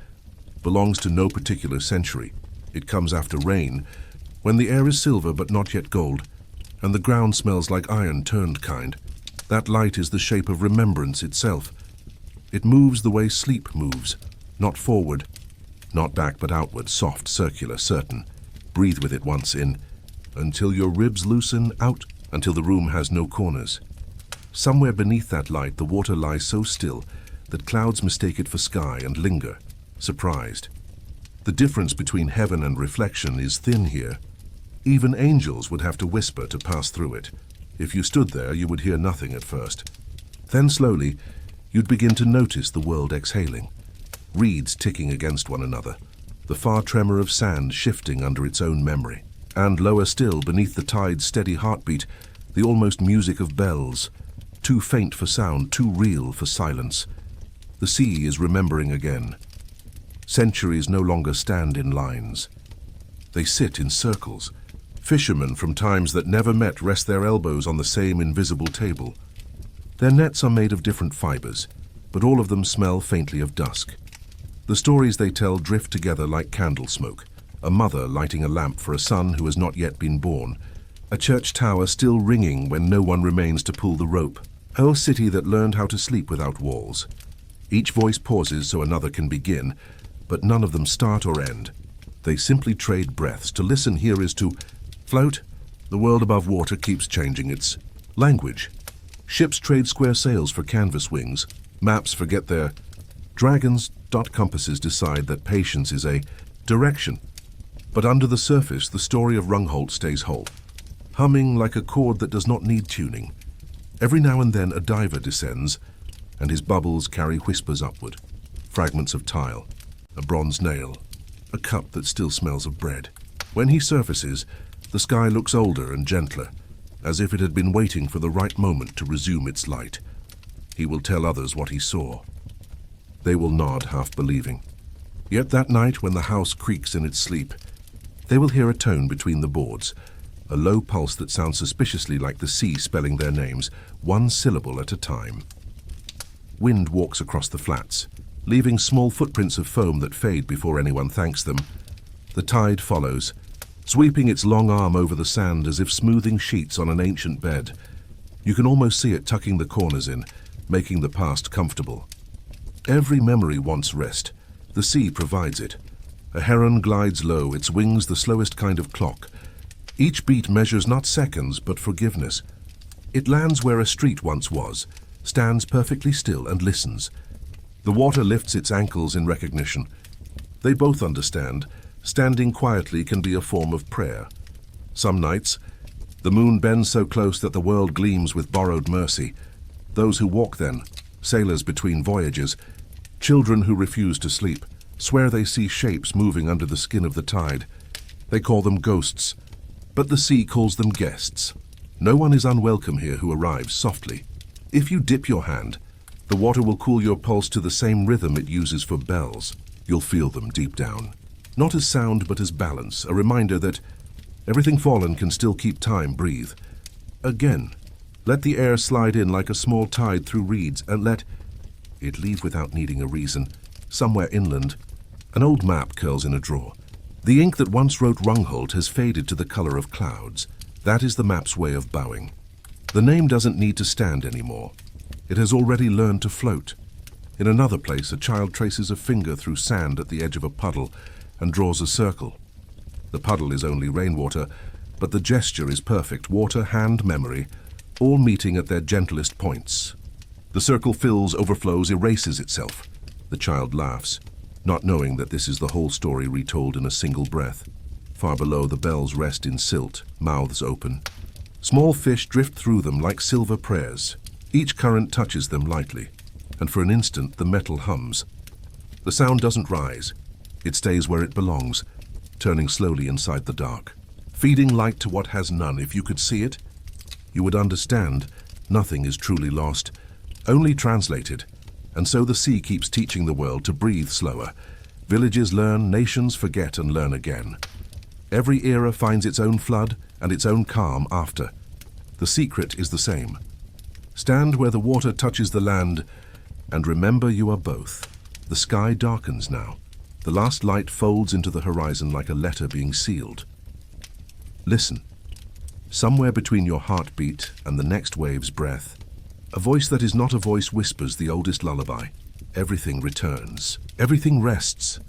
belongs to no particular century. It comes after rain, when the air is silver but not yet gold, and the ground smells like iron turned kind. That light is the shape of remembrance itself. It moves the way sleep moves, not forward, not back but outward, soft, circular, certain. Breathe with it once in, until your ribs loosen, out, until the room has no corners. Somewhere beneath that light the water lies so still that clouds mistake it for sky and linger, surprised. The difference between heaven and reflection is thin here. Even angels would have to whisper to pass through it. If you stood there, you would hear nothing at first. Then slowly, you'd begin to notice the world exhaling. Reeds ticking against one another, the far tremor of sand shifting under its own memory. And lower still, beneath the tide's steady heartbeat, the almost music of bells, too faint for sound, too real for silence. The sea is remembering again. Centuries no longer stand in lines. They sit in circles. Fishermen from times that never met rest their elbows on the same invisible table. Their nets are made of different fibers, but all of them smell faintly of dusk. The stories they tell drift together like candle smoke. A mother lighting a lamp for a son who has not yet been born. A church tower still ringing when no one remains to pull the rope. A city that learned how to sleep without walls. Each voice pauses so another can begin, but none of them start or end. They simply trade breaths. To listen here is to float. The world above water keeps changing its language. Ships trade square sails for canvas wings. Maps forget their dragons. Compasses decide that patience is a direction. But under the surface, the story of Rungholt stays whole, humming like a chord that does not need tuning. Every now and then a diver descends, and his bubbles carry whispers upward. Fragments of tile, a bronze nail, a cup that still smells of bread. When he surfaces, the sky looks older and gentler, as if it had been waiting for the right moment to resume its light. He will tell others what he saw. They will nod, half believing. Yet that night, when the house creaks in its sleep, they will hear a tone between the boards, a low pulse that sounds suspiciously like the sea spelling their names, one syllable at a time. Wind walks across the flats, leaving small footprints of foam that fade before anyone thanks them. The tide follows, sweeping its long arm over the sand as if smoothing sheets on an ancient bed. You can almost see it tucking the corners in, making the past comfortable. Every memory wants rest. The sea provides it. A heron glides low, its wings the slowest kind of clock. Each beat measures not seconds, but forgiveness. It lands where a street once was, stands perfectly still and listens. The water lifts its ankles in recognition. They both understand. Standing quietly can be a form of prayer. Some nights, the moon bends so close that the world gleams with borrowed mercy. Those who walk then, sailors between voyages, children who refuse to sleep, swear they see shapes moving under the skin of the tide. They call them ghosts, but the sea calls them guests. No one is unwelcome here who arrives softly. If you dip your hand, the water will cool your pulse to the same rhythm it uses for bells. You'll feel them deep down. Not as sound, but as balance, a reminder that everything fallen can still keep time breathe. Again, let the air slide in like a small tide through reeds, and let it leave without needing a reason. Somewhere inland, an old map curls in a drawer. The ink that once wrote Rungholt has faded to the color of clouds. That is the map's way of bowing. The name doesn't need to stand anymore. It has already learned to float. In another place, a child traces a finger through sand at the edge of a puddle and draws a circle. The puddle is only rainwater, but the gesture is perfect. Water, hand, memory, all meeting at their gentlest points. The circle fills, overflows, erases itself. The child laughs, not knowing that this is the whole story retold in a single breath. Far below, the bells rest in silt, mouths open. Small fish drift through them like silver prayers. Each current touches them lightly, and for an instant the metal hums. The sound doesn't rise. It stays where it belongs, turning slowly inside the dark. Feeding light to what has none. If you could see it, you would understand nothing is truly lost, only translated. And so the sea keeps teaching the world to breathe slower. Villages learn, nations forget and learn again. Every era finds its own flood and its own calm after. The secret is the same. Stand where the water touches the land, and remember you are both. The sky darkens now. The last light folds into the horizon like a letter being sealed. Listen. Somewhere between your heartbeat and the next wave's breath, a voice that is not a voice whispers the oldest lullaby. Everything returns. Everything rests.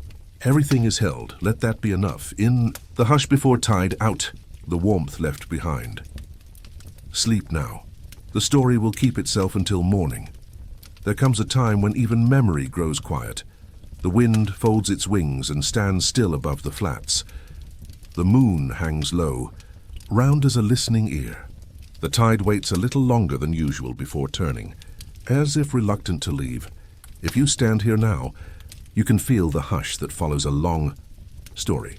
Everything is held. Let that be enough. In the hush before tide, out, the warmth left behind. Sleep now. The story will keep itself until morning. There comes a time when even memory grows quiet. The wind folds its wings and stands still above the flats. The moon hangs low, round as a listening ear. The tide waits a little longer than usual before turning, as if reluctant to leave. If you stand here now, you can feel the hush that follows a long story.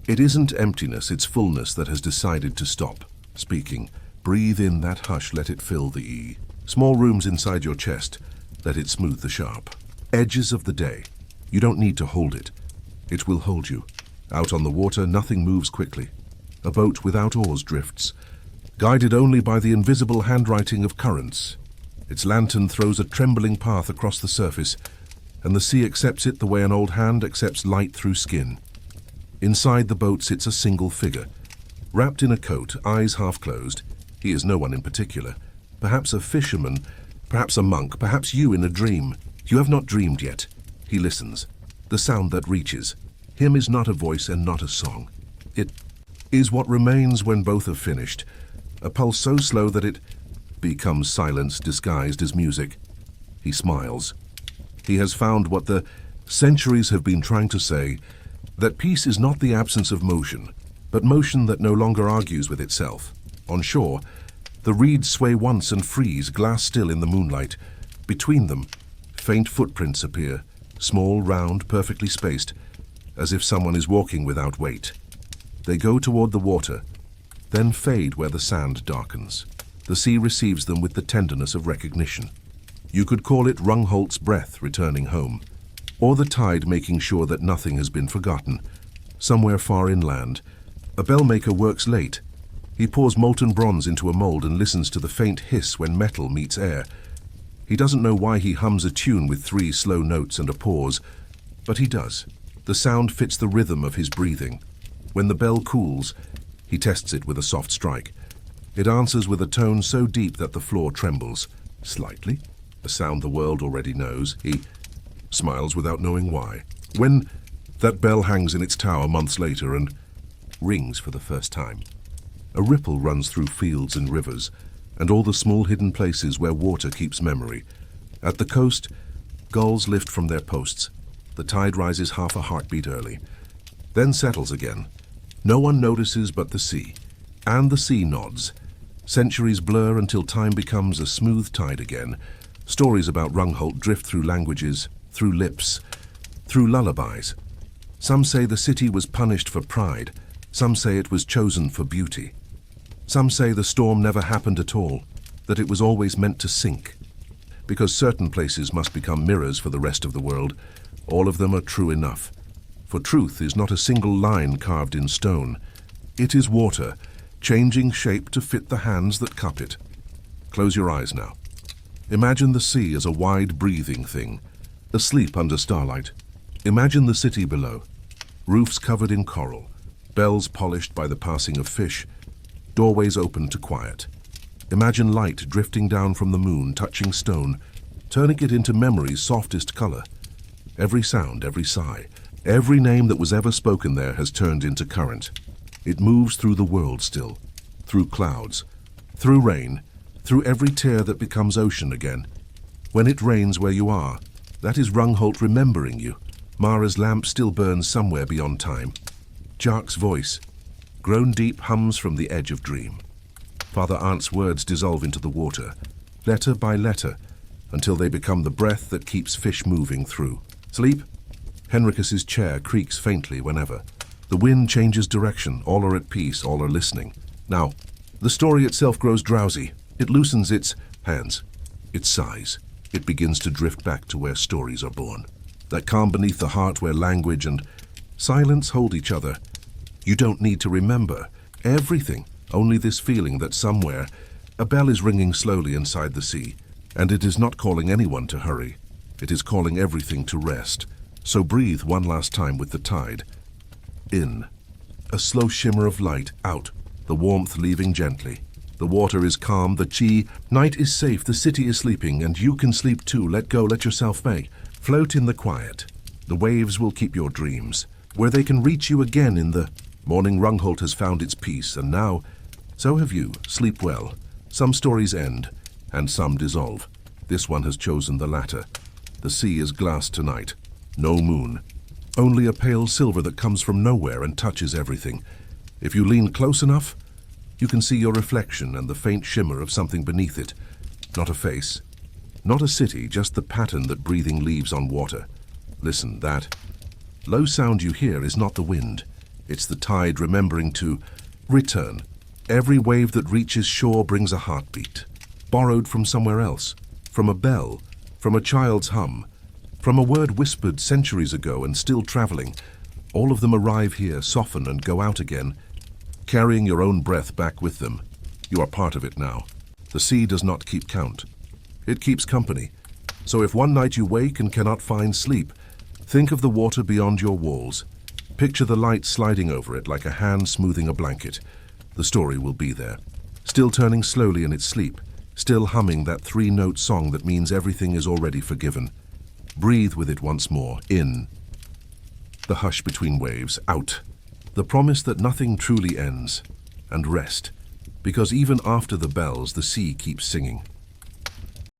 It isn't emptiness, it's fullness that has decided to stop speaking. Breathe in that hush, let it fill the E. Small rooms inside your chest, let it smooth the sharp edges of the day. You don't need to hold it. It will hold you. Out on the water, nothing moves quickly. A boat without oars drifts, guided only by the invisible handwriting of currents. Its lantern throws a trembling path across the surface, and the sea accepts it the way an old hand accepts light through skin. Inside the boat sits a single figure, wrapped in a coat, eyes half closed. He is no one in particular. Perhaps a fisherman, perhaps a monk, perhaps you in a dream. You have not dreamed yet. He listens. The sound that reaches. Him is not a voice and not a song. It is what remains when both have finished. A pulse so slow that it becomes silence disguised as music. He smiles. He has found what the centuries have been trying to say, that peace is not the absence of motion, but motion that no longer argues with itself. On shore, the reeds sway once and freeze, glass still in the moonlight. Between them, faint footprints appear, small, round, perfectly spaced, as if someone is walking without weight. They go toward the water, then fade where the sand darkens. The sea receives them with the tenderness of recognition. You could call it Rungholt's breath returning home, or the tide making sure that nothing has been forgotten. Somewhere far inland, a bellmaker works late. He pours molten bronze into a mold and listens to the faint hiss when metal meets air. He doesn't know why he hums a tune with 3 slow notes and a pause, but he does. The sound fits the rhythm of his breathing. When the bell cools, he tests it with a soft strike. It answers with a tone so deep that the floor trembles. Slightly, a sound the world already knows. He smiles without knowing why. When that bell hangs in its tower months later and rings for the first time, a ripple runs through fields and rivers, and all the small hidden places where water keeps memory. At the coast, gulls lift from their posts. The tide rises half a heartbeat early, then settles again. No one notices but the sea, and the sea nods. Centuries blur until time becomes a smooth tide again. Stories about Rungholt drift through languages, through lips, through lullabies. Some say the city was punished for pride. Some say it was chosen for beauty. Some say the storm never happened at all, that it was always meant to sink. Because certain places must become mirrors for the rest of the world, all of them are true enough. For truth is not a single line carved in stone. It is water, changing shape to fit the hands that cup it. Close your eyes now. Imagine the sea as a wide breathing thing, asleep under starlight. Imagine the city below, roofs covered in coral, bells polished by the passing of fish, doorways open to quiet. Imagine light drifting down from the moon, touching stone, turning it into memory's softest color. Every sound, every sigh, every name that was ever spoken there has turned into current. It moves through the world still, through clouds, through rain, through every tear that becomes ocean again. When it rains where you are, that is Rungholt remembering you. Mara's lamp still burns somewhere beyond time. Tjark's voice, grown deep, hums from the edge of dream. Father Arndt's words dissolve into the water, letter by letter, until they become the breath that keeps fish moving through. Sleep? Henricus's chair creaks faintly whenever. The wind changes direction, all are at peace, all are listening. Now, the story itself grows drowsy. It loosens its hands, it sighs. It begins to drift back to where stories are born. That calm beneath the heart where language and silence hold each other. You don't need to remember everything, only this feeling that somewhere a bell is ringing slowly inside the sea, and it is not calling anyone to hurry. It is calling everything to rest. So breathe one last time with the tide. In. A slow shimmer of light. Out. The warmth leaving gently. The water is calm, the chi. Night is safe, the city is sleeping, and you can sleep too. Let go, let yourself may. Float in the quiet. The waves will keep your dreams, where they can reach you again in the morning. Rungholt has found its peace, and now, so have you. Sleep well. Some stories end, and some dissolve. This one has chosen the latter. The sea is glass tonight. No moon. Only a pale silver that comes from nowhere and touches everything. If you lean close enough, you can see your reflection and the faint shimmer of something beneath it. Not a face. Not a city, just the pattern that breathing leaves on water. Listen, that low sound you hear is not the wind. It's the tide remembering to return. Every wave that reaches shore brings a heartbeat, borrowed from somewhere else, from a bell, from a child's hum, from a word whispered centuries ago and still traveling. All of them arrive here, soften and go out again, carrying your own breath back with them. You are part of it now. The sea does not keep count. It keeps company. So if one night you wake and cannot find sleep, think of the water beyond your walls. Picture the light sliding over it like a hand smoothing a blanket. The story will be there, still turning slowly in its sleep, still humming that three-note song that means everything is already forgiven. Breathe with it once more. In. The hush between waves. Out. The promise that nothing truly ends. And rest, because even after the bells, the sea keeps singing.